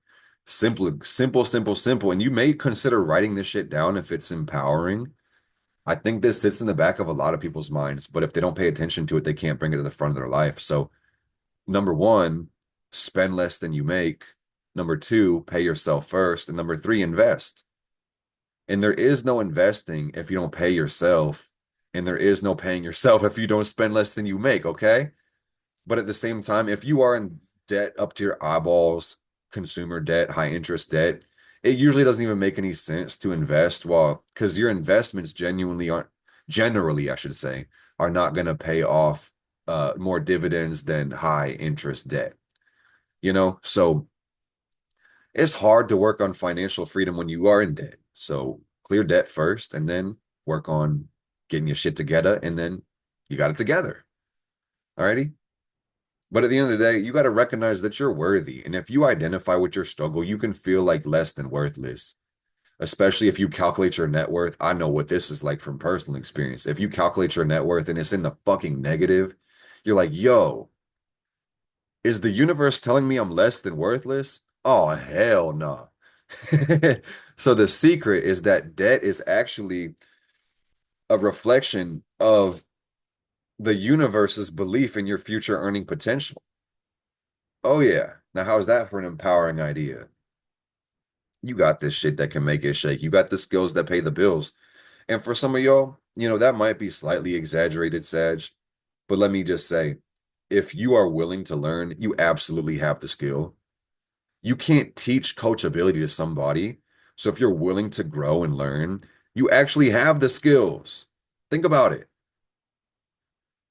Simple, simple, simple, simple. And you may consider writing this shit down if it's empowering. I think this sits in the back of a lot of people's minds, but if they don't pay attention to it, they can't bring it to the front of their life. So number one, spend less than you make. Number two, pay yourself first. And number three, invest. And there is no investing if you don't pay yourself. And there is no paying yourself if you don't spend less than you make, okay? But at the same time, if you are in debt up to your eyeballs, consumer debt, high interest debt, it usually doesn't even make any sense to invest. Well, because your investments genuinely aren't, generally, I should say, are not going to pay off more dividends than high interest debt. So it's hard to work on financial freedom when you are in debt. So clear debt first and then work on getting your shit together, and then you got it together. Alrighty. But at the end of the day, you got to recognize that you're worthy. And if you identify with your struggle, you can feel like less than worthless, especially if you calculate your net worth. I know what this is like from personal experience. If you calculate your net worth and it's in the fucking negative, you're like, yo, is the universe telling me I'm less than worthless? Oh, hell no. So the secret is that debt is actually a reflection of the universe's belief in your future earning potential. Oh, yeah. Now, how's that for an empowering idea? You got this shit that can make it shake. You got the skills that pay the bills. And for some of y'all, that might be slightly exaggerated, Sag. But let me just say, if you are willing to learn, you absolutely have the skill. You can't teach coachability to somebody. So if you're willing to grow and learn, you actually have the skills. Think about it.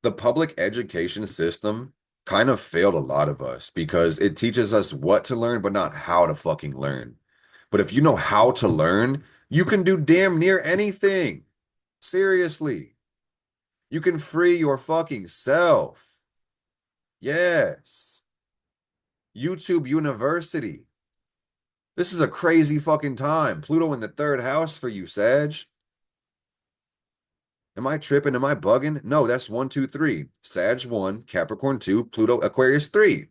The public education system kind of failed a lot of us because it teaches us what to learn, but not how to fucking learn. But if you know how to learn, you can do damn near anything. Seriously. You can free your fucking self. Yes. YouTube University. This is a crazy fucking time. Pluto in the third house for you, Sag. Am I tripping? Am I bugging? No, that's 1, 2, 3. Sag 1, Capricorn 2, Pluto, Aquarius 3.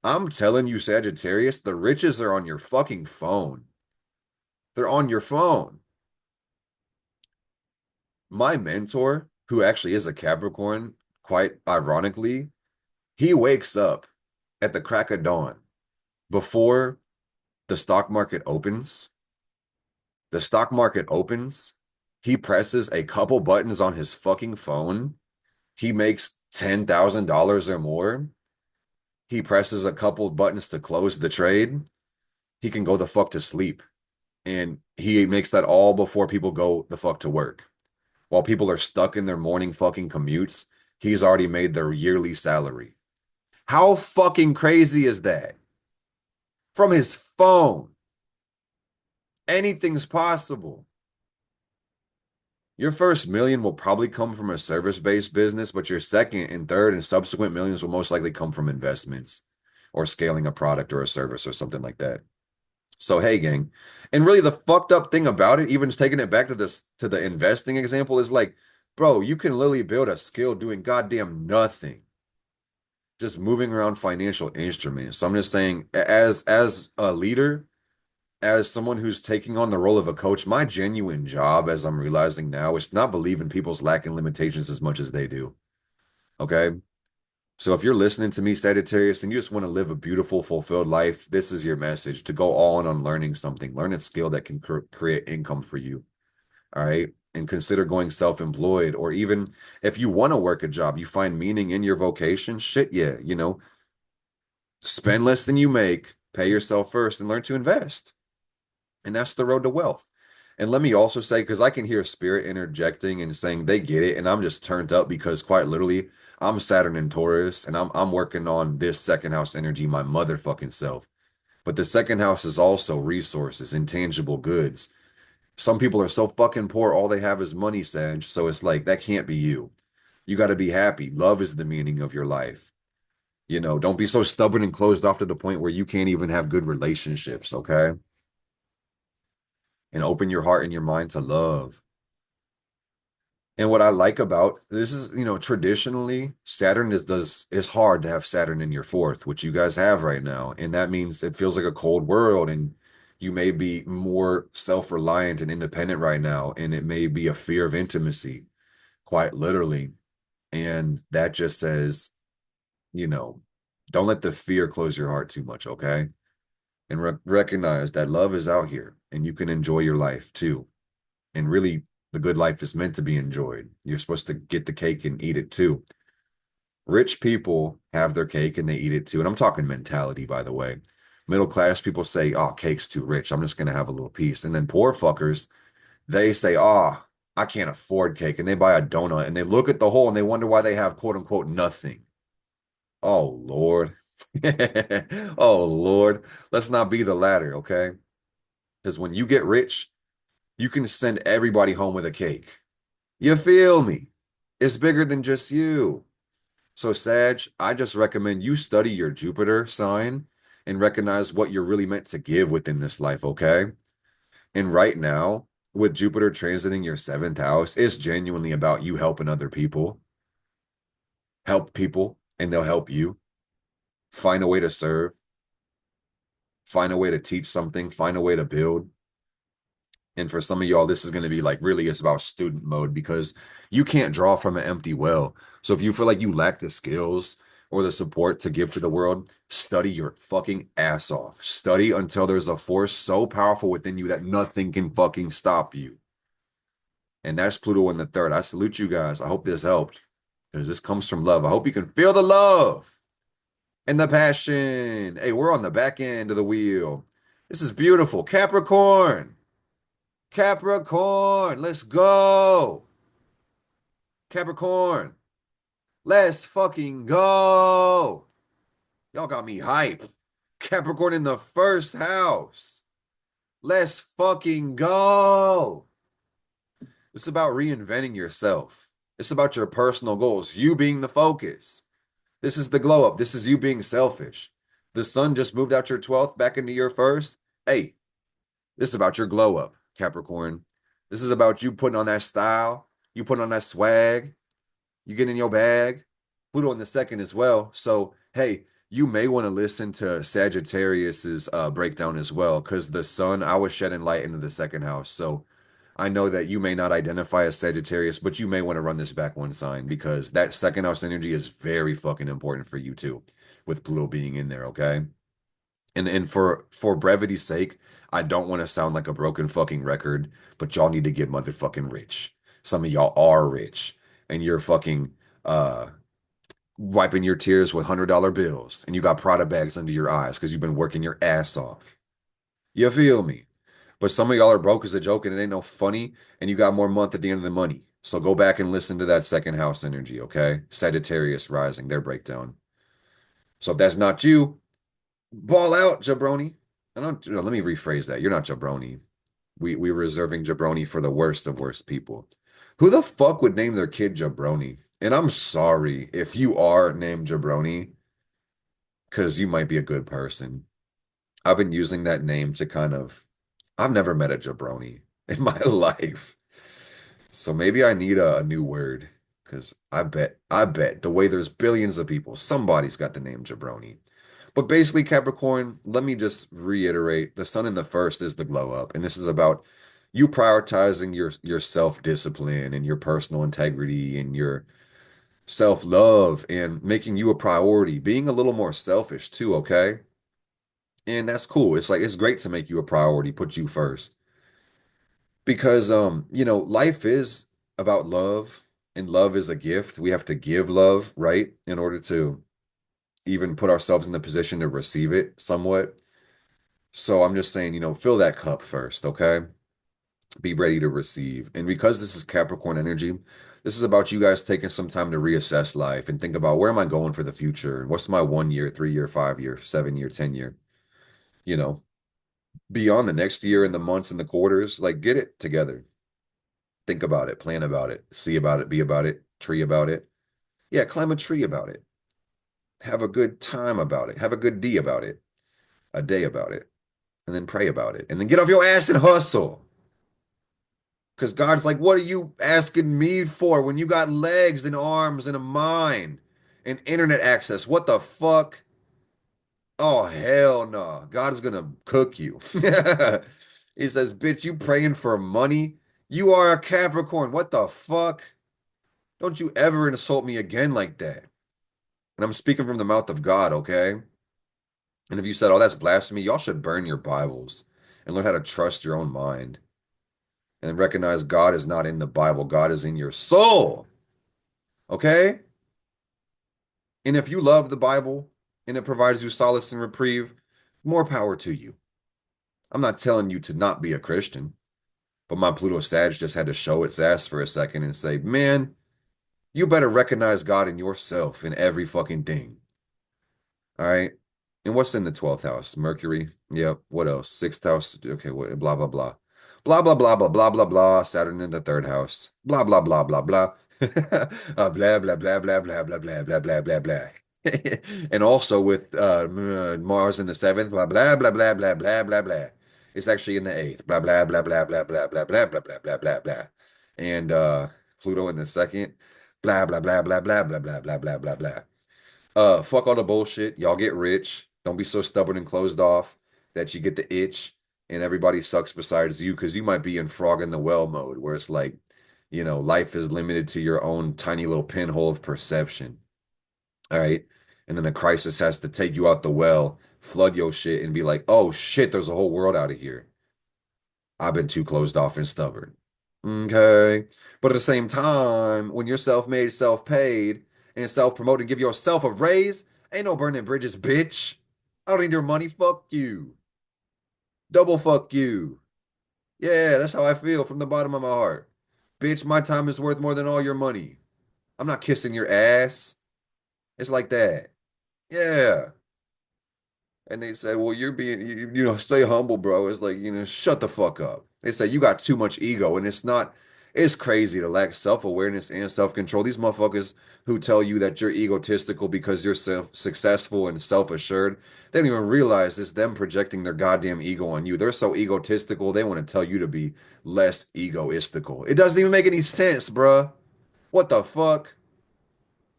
I'm telling you, Sagittarius, the riches are on your fucking phone. They're on your phone. My mentor, who actually is a Capricorn, quite ironically, he wakes up at the crack of dawn before the stock market opens. The stock market opens. He presses a couple buttons on his fucking phone. He makes $10,000 or more. He presses a couple buttons to close the trade. He can go the fuck to sleep. And he makes that all before people go the fuck to work. While people are stuck in their morning fucking commutes, he's already made their yearly salary. How fucking crazy is that? From his phone. Anything's possible. Your first million will probably come from a service-based business, but your second and third and subsequent millions will most likely come from investments or scaling a product or a service or something like that. So, hey, gang. And really the fucked up thing about it, even just taking it back to the investing example, is like, bro, you can literally build a skill doing goddamn nothing. Just moving around financial instruments. So I'm just saying, as a leader, as someone who's taking on the role of a coach, my genuine job, as I'm realizing now, is to not believe in people's lacking limitations as much as they do. Okay? So if you're listening to me, Sagittarius, and you just want to live a beautiful, fulfilled life, this is your message: to go all in on learning something. Learn a skill that can create income for you. All right? And consider going self-employed, or even if you want to work a job, you find meaning in your vocation, shit, yeah, spend less than you make, pay yourself first, and learn to invest. And that's the road to wealth. And let me also say, because I can hear spirit interjecting and saying they get it, and I'm just turned up because quite literally, I'm Saturn in Taurus, and I'm working on this second house energy, my motherfucking self. But the second house is also resources, intangible goods. Some people are so fucking poor, all they have is money, Sag. So it's like that can't be you. You got to be happy. Love is the meaning of your life. Don't be so stubborn and closed off to the point where you can't even have good relationships, okay? And open your heart and your mind to love. And what I like about this is, traditionally Saturn is hard to have Saturn in your fourth, which you guys have right now. And that means it feels like a cold world and you may be more self-reliant and independent right now. And it may be a fear of intimacy, quite literally. And that just says, you know, don't let the fear close your heart too much, okay? And recognize that love is out here and you can enjoy your life too. And really, the good life is meant to be enjoyed. You're supposed to get the cake and eat it too. Rich people have their cake and they eat it too. And I'm talking mentality, by the way. Middle class people say, oh, cake's too rich. I'm just going to have a little piece. And then poor fuckers, they say, oh, I can't afford cake. And they buy a donut and they look at the whole and they wonder why they have quote unquote nothing. Oh, Lord. Oh, Lord. Let's not be the latter, okay? Because when you get rich, you can send everybody home with a cake. You feel me? It's bigger than just you. So, Sag, I just recommend you study your Jupiter sign and recognize what you're really meant to give within this life, okay? And right now, with Jupiter transiting your seventh house, it's genuinely about you helping other people. Help people, and they'll help you. Find a way to serve, find a way to teach something, find a way to build. And for some of y'all, this is going to be like really it's about student mode because you can't draw from an empty well. So if you feel like you lack the skills or the support to give to the world, study your fucking ass off. Study until there's a force so powerful within you that nothing can fucking stop you. And that's Pluto in the third. I salute you guys. I hope this helped because this comes from love. I hope you can feel the love and the passion. Hey, we're on the back end of the wheel. This is beautiful. Capricorn. Capricorn, let's go. Capricorn, let's fucking go. Y'all got me hype. Capricorn in the first house. Let's fucking go. It's about reinventing yourself. It's about your personal goals, you being the focus. This is the glow up. This is you being selfish. The sun just moved out your 12th back into your first. Hey, this is about your glow up, Capricorn. This is about you putting on that style, you putting on that swag, you get in your bag. Pluto in the second as well. So, hey, you may want to listen to Sagittarius's breakdown as well, because the sun, I was shedding light into the second house. So I know that you may not identify as Sagittarius, but you may want to run this back one sign because that second house energy is very fucking important for you too, with Pluto being in there, okay? And for brevity's sake, I don't want to sound like a broken fucking record, but y'all need to get motherfucking rich. Some of y'all are rich, and you're fucking uh wiping your tears with $100 bills, and you got Prada bags under your eyes because you've been working your ass off. You feel me? But some of y'all are broke as a joke, and it ain't no funny, and you got more month at the end of the money. So go back and listen to that second house energy, okay? Sagittarius rising, their breakdown. So if that's not you, ball out, jabroni. I don't, no, let me rephrase that. You're not jabroni. We're reserving jabroni for the worst of worst people. Who the fuck would name their kid jabroni? And I'm sorry if you are named jabroni, because you might be a good person. I've been using that name to I've never met a jabroni in my life. So maybe I need a new word because I bet the way there's billions of people, somebody's got the name jabroni. But basically, Capricorn, let me just reiterate, the sun in the first is the glow up, and this is about you prioritizing your self-discipline and your personal integrity and your self-love and making you a priority, being a little more selfish too, okay? And that's cool. It's like it's great to make you a priority, put you first. Because life is about love and love is a gift. We have to give love, right? In order to even put ourselves in the position to receive it somewhat. So I'm just saying, fill that cup first, okay? Be ready to receive. And because this is Capricorn energy, this is about you guys taking some time to reassess life and think about where am I going for the future? What's my 1 year, 3 year, 5 year, 7 year, 10 year? You know, beyond the next year and the months and the quarters, like get it together. Think about it, plan about it, see about it, be about it, tree about it. Yeah, climb a tree about it. Have a good time about it. Have a good D about it, a day about it, and then pray about it. And then get off your ass and hustle. Because God's like, what are you asking me for when you got legs and arms and a mind and internet access? What the fuck? Oh, hell no. God is gonna cook you. He says, bitch, you praying for money? You are a Capricorn. What the fuck? Don't you ever insult me again like that. And I'm speaking from the mouth of God, okay? And if you said, oh, that's blasphemy, y'all should burn your Bibles and learn how to trust your own mind and recognize God is not in the Bible. God is in your soul, okay? And if you love the Bible and it provides you solace and reprieve, more power to you. I'm not telling you to not be a Christian, but my Pluto Sag just had to show its ass for a second and say, man, you better recognize God in yourself in every fucking thing. All right. And what's in the 12th house? Mercury. Yep. What else? Sixth house. Okay. What? Blah, blah, blah. Blah, blah, blah, blah, blah, blah, blah. Saturn in the third house. Blah, blah, blah, blah, blah. Blah, blah, blah, blah, blah, blah, blah, blah, blah, blah, blah. And also with Mars in the seventh. Blah, blah, blah, blah, blah, blah, blah, blah. It's actually in the eighth. Blah, blah, blah, blah, blah, blah, blah, blah, blah, blah, blah, blah, blah. And Pluto in the second. Blah, blah, blah, blah, blah, blah, blah, blah, blah, blah, blah. Fuck all the bullshit. Y'all get rich. Don't be so stubborn and closed off that you get the itch and everybody sucks besides you because you might be in frog in the well mode where it's like, life is limited to your own tiny little pinhole of perception. All right. And then a crisis has to take you out the well, flood your shit, and be like, oh shit, there's a whole world out of here. I've been too closed off and stubborn. Okay. But at the same time, when you're self-made, self-paid, and self-promoted, give yourself a raise, ain't no burning bridges, bitch. I don't need your money. Fuck you. Double fuck you. Yeah, that's how I feel from the bottom of my heart. Bitch, my time is worth more than all your money. I'm not kissing your ass. It's like that. Yeah. And they said, well, you're being, stay humble, bro. It's like, shut the fuck up. They say you got too much ego, and it's crazy to lack self-awareness and self-control. These motherfuckers who tell you that you're egotistical because you're successful and self-assured, they don't even realize it's them projecting their goddamn ego on you. They're so egotistical, they want to tell you to be less egoistical. It doesn't even make any sense, bruh. What the fuck?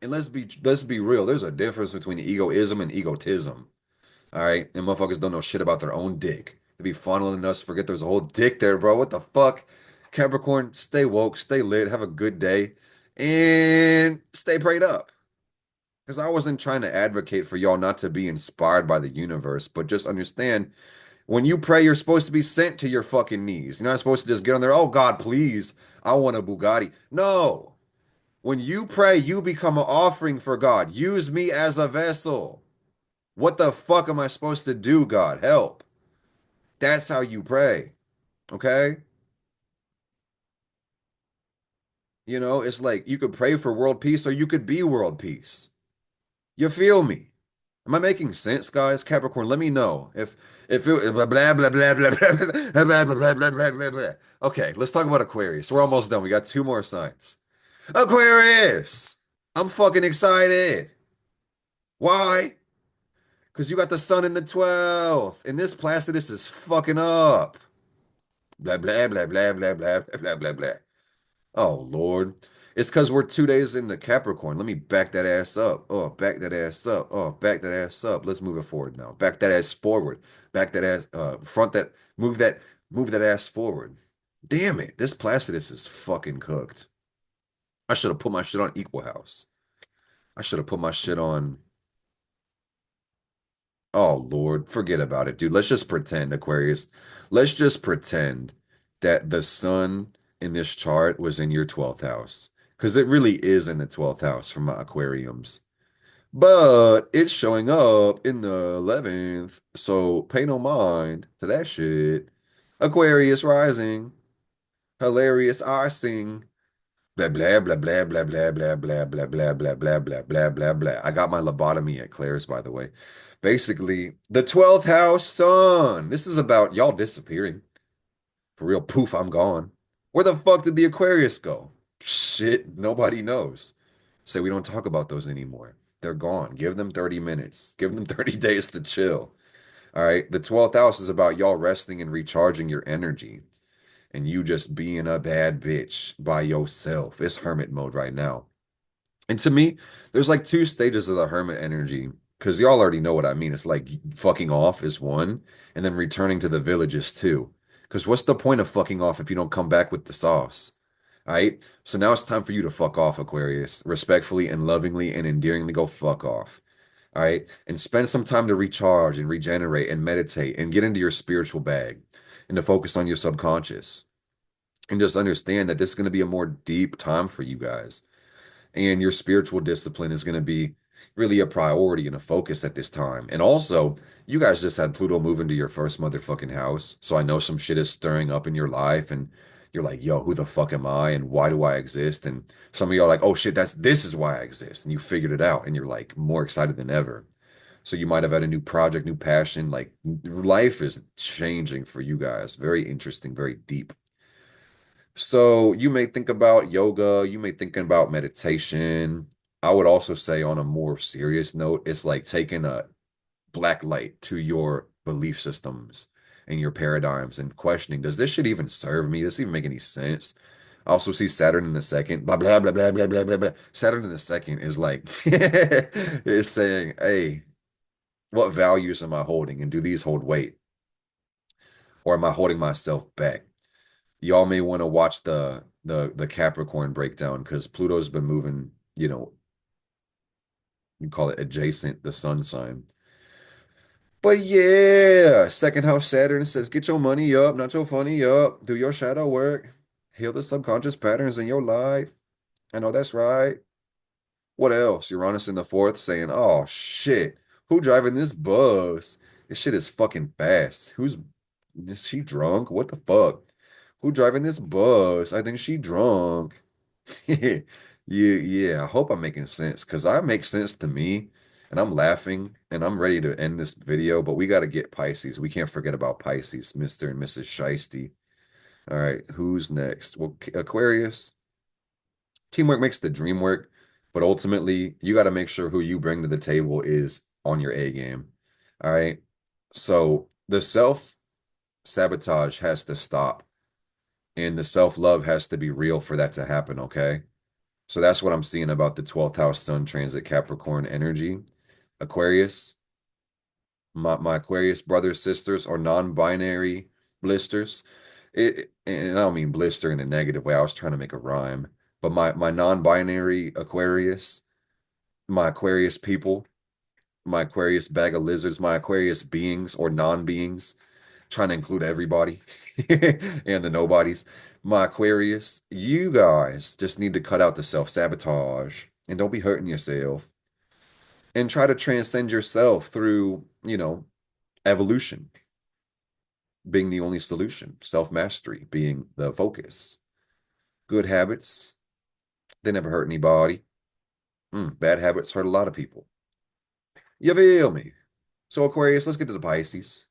And let's be real. There's a difference between egoism and egotism. All right. And motherfuckers don't know shit about their own dick. They be fondling us, forget there's a whole dick there, bro. What the fuck? Capricorn, stay woke, stay lit, have a good day, and stay prayed up. Because I wasn't trying to advocate for y'all not to be inspired by the universe, but just understand when you pray, you're supposed to be sent to your fucking knees. You're not supposed to just get on there, oh God, please, I want a Bugatti. No. When you pray, you become an offering for God. Use me as a vessel. What the fuck am I supposed to do, God? Help. That's how you pray. Okay? It's like you could pray for world peace or you could be world peace. You feel me? Am I making sense, guys? Capricorn, let me know if it blah blah blah blah blah blah blah blah blah blah blah blah blah. Okay, let's talk about Aquarius. We're almost done. We got two more signs. Aquarius! I'm fucking excited. Why? Because you got the sun in the 12th, and this Placidus is fucking up. Blah blah blah blah blah blah blah blah blah. Oh Lord. It's because we're 2 days into Capricorn. Let me back that ass up. Oh, back that ass up. Oh, back that ass up. Let's move it forward now. Back that ass forward. Back that ass front that move that ass forward. Damn it. This Placidus is fucking cooked. I should have put my shit on Equal House. I should have put my shit on. Oh Lord, forget about it, dude. Let's just pretend, Aquarius. Let's just pretend that the sun in this chart was in your 12th house. Because it really is in the 12th house for my aquariums. But it's showing up in the 11th. So pay no mind to that shit. Aquarius rising. Hilarious, I sing. Blah blah blah blah blah blah blah blah blah blah blah blah blah blah blah blah. I got my lobotomy at Claire's, by the way. Basically, the 12th house sun. This is about y'all disappearing. For real, poof, I'm gone. Where the fuck did the Aquarius go? Shit, nobody knows. So we don't talk about those anymore. They're gone. Give them 30 minutes. Give them 30 days to chill. All right. The 12th house is about y'all resting and recharging your energy and you just being a bad bitch by yourself. It's hermit mode right now. And to me, there's like two stages of the hermit energy because y'all already know what I mean. It's like fucking off is one, and then returning to the village is two. Because what's the point of fucking off if you don't come back with the sauce? All right. So now it's time for you to fuck off, Aquarius. Respectfully and lovingly and endearingly go fuck off. All right. And spend some time to recharge and regenerate and meditate and get into your spiritual bag and to focus on your subconscious and just understand that this is going to be a more deep time for you guys. And your spiritual discipline is going to be really a priority and a focus at this time. And also, you guys just had Pluto move into your first motherfucking house. So I know some shit is stirring up in your life and you're like, yo, who the fuck am I? And why do I exist? And some of you are like, oh shit, this is why I exist. And you figured it out and you're like more excited than ever. So you might have had a new project, new passion. Like life is changing for you guys. Very interesting, very deep. So you may think about yoga, you may think about meditation. I would also say on a more serious note, it's like taking a black light to your belief systems and your paradigms and questioning, does this shit even serve me? Does this even make any sense? I also see Saturn in the second, blah, blah, blah, blah, blah, blah, blah, blah. Saturn in the second is like, it's saying, hey, what values am I holding? And do these hold weight? Or am I holding myself back? Y'all may want to watch the Capricorn breakdown because Pluto's been moving, you call it adjacent the sun sign. But yeah, second house Saturn says get your money up, not your funny up. Do your shadow work. Heal the subconscious patterns in your life. I know that's right. What else? Uranus in the fourth saying, oh shit, who driving this bus? This shit is fucking fast. Is she drunk? What the fuck? Who driving this bus? I think she drunk. Yeah, yeah. I hope I'm making sense because I make sense to me and I'm laughing and I'm ready to end this video, but we got to get Pisces. We can't forget about Pisces, Mr. and Mrs. Shiesty. All right, who's next? Well, Aquarius. Teamwork makes the dream work, but ultimately, you got to make sure who you bring to the table is on your A game. All right. So the self-sabotage has to stop and the self-love has to be real for that to happen. Okay. So that's what I'm seeing about the 12th house sun transit Capricorn energy. Aquarius, my Aquarius brothers, sisters, or non-binary blisters. And I don't mean blister in a negative way. I was trying to make a rhyme. But my non-binary Aquarius, my Aquarius people, my Aquarius bag of lizards, my Aquarius beings or non-beings, trying to include everybody and the nobodies. My Aquarius, you guys just need to cut out the self-sabotage and don't be hurting yourself and try to transcend yourself through, evolution being the only solution, self-mastery being the focus. Good habits, they never hurt anybody. Bad habits hurt a lot of people. You feel me? So Aquarius, let's get to the Pisces.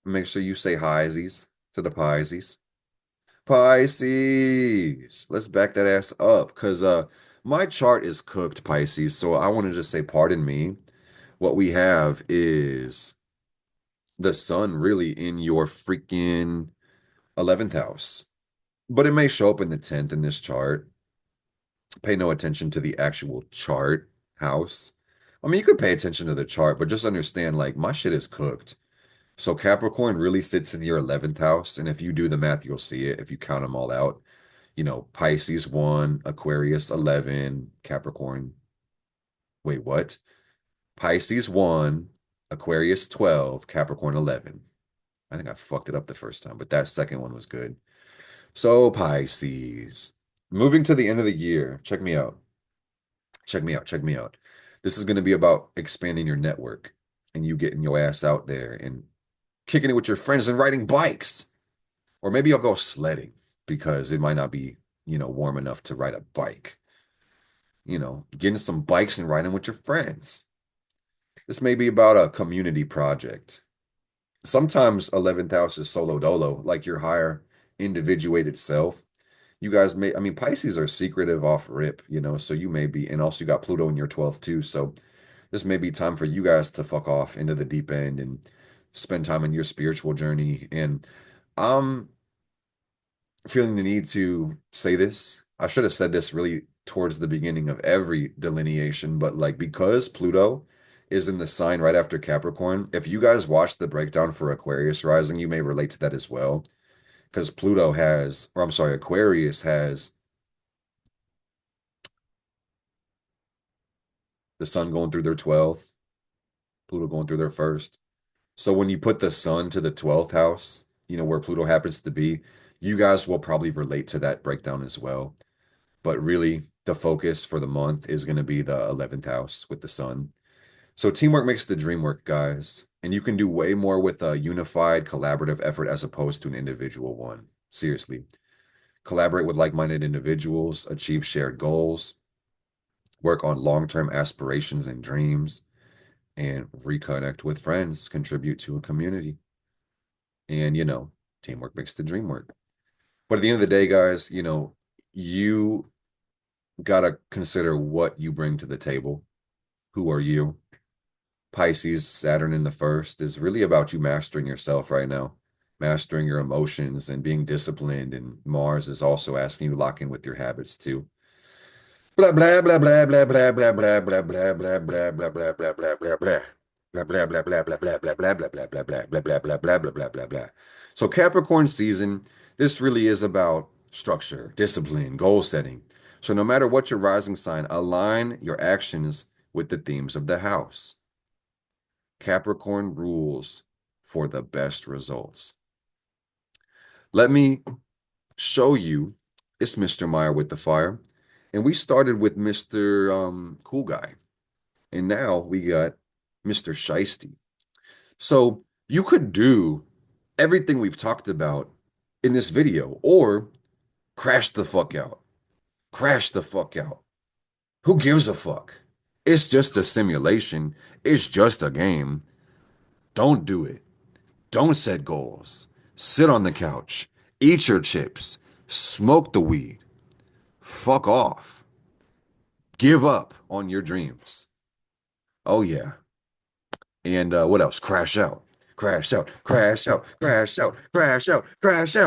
Make sure you say highsies to the Pisces. Pisces. Let's back that ass up because my chart is cooked, Pisces. So I want to just say, pardon me. What we have is the sun really in your freaking 11th house. But it may show up in the 10th in this chart. Pay no attention to the actual chart house. I mean, you could pay attention to the chart, but just understand like my shit is cooked. So Capricorn really sits in your 11th house. And if you do the math, you'll see it if you count them all out. Pisces 1, Aquarius 11, Capricorn. Wait, what? Pisces 1, Aquarius 12, Capricorn 11. I think I fucked it up the first time, but that second one was good. So Pisces. Moving to the end of the year, check me out. Check me out. Check me out. This is going to be about expanding your network and you getting your ass out there and kicking it with your friends and riding bikes. Or maybe you'll go sledding because it might not be, warm enough to ride a bike. Getting some bikes and riding with your friends. This may be about a community project. Sometimes 11th house is solo dolo, like your higher individuated self. You guys may, I mean, Pisces are secretive off rip, so you may be, and also you got Pluto in your 12th too. So this may be time for you guys to fuck off into the deep end and spend time in your spiritual journey. And I'm feeling the need to say this. I should have said this really towards the beginning of every delineation, but like because Pluto is in the sign right after Capricorn, if you guys watch the breakdown for Aquarius rising, you may relate to that as well. Because Pluto has, or I'm sorry, Aquarius has the sun going through their 12th, Pluto going through their first. So when you put the sun to the 12th house, where Pluto happens to be, you guys will probably relate to that breakdown as well. But really, the focus for the month is going to be the 11th house with the sun. So teamwork makes the dream work, guys. And you can do way more with a unified, collaborative effort as opposed to an individual one. Seriously. Collaborate with like-minded individuals, achieve shared goals, work on long-term aspirations and dreams, and reconnect with friends, contribute to a community. And, teamwork makes the dream work. But at the end of the day, guys, you gotta consider what you bring to the table. Who are you? Pisces, Saturn in the first is really about you mastering yourself right now, mastering your emotions and being disciplined. And Mars is also asking you to lock in with your habits too. Blah blah blah blah blah blah blah blah blah blah blah blah blah blah blah blah blah blah. Blah blah blah blah blah blah blah blah blah blah blah blah blah blah blah blah blah blah blah blah. So Capricorn season, this really is about structure, discipline, goal setting. So no matter what your rising sign, align your actions with the themes of the house. Capricorn rules for the best results. Let me show you. It's Mr. Meyer with the fire. And we started with Mr. Cool Guy. And now we got Mr. Shiesty. So you could do everything we've talked about in this video or crash the fuck out. Crash the fuck out. Who gives a fuck? It's just a simulation. It's just a game. Don't do it. Don't set goals. Sit on the couch. Eat your chips. Smoke the weed. Fuck off. Give up on your dreams. Oh, yeah. And what else? Crash out. Crash out. Crash out. Crash out. Crash out. Crash out.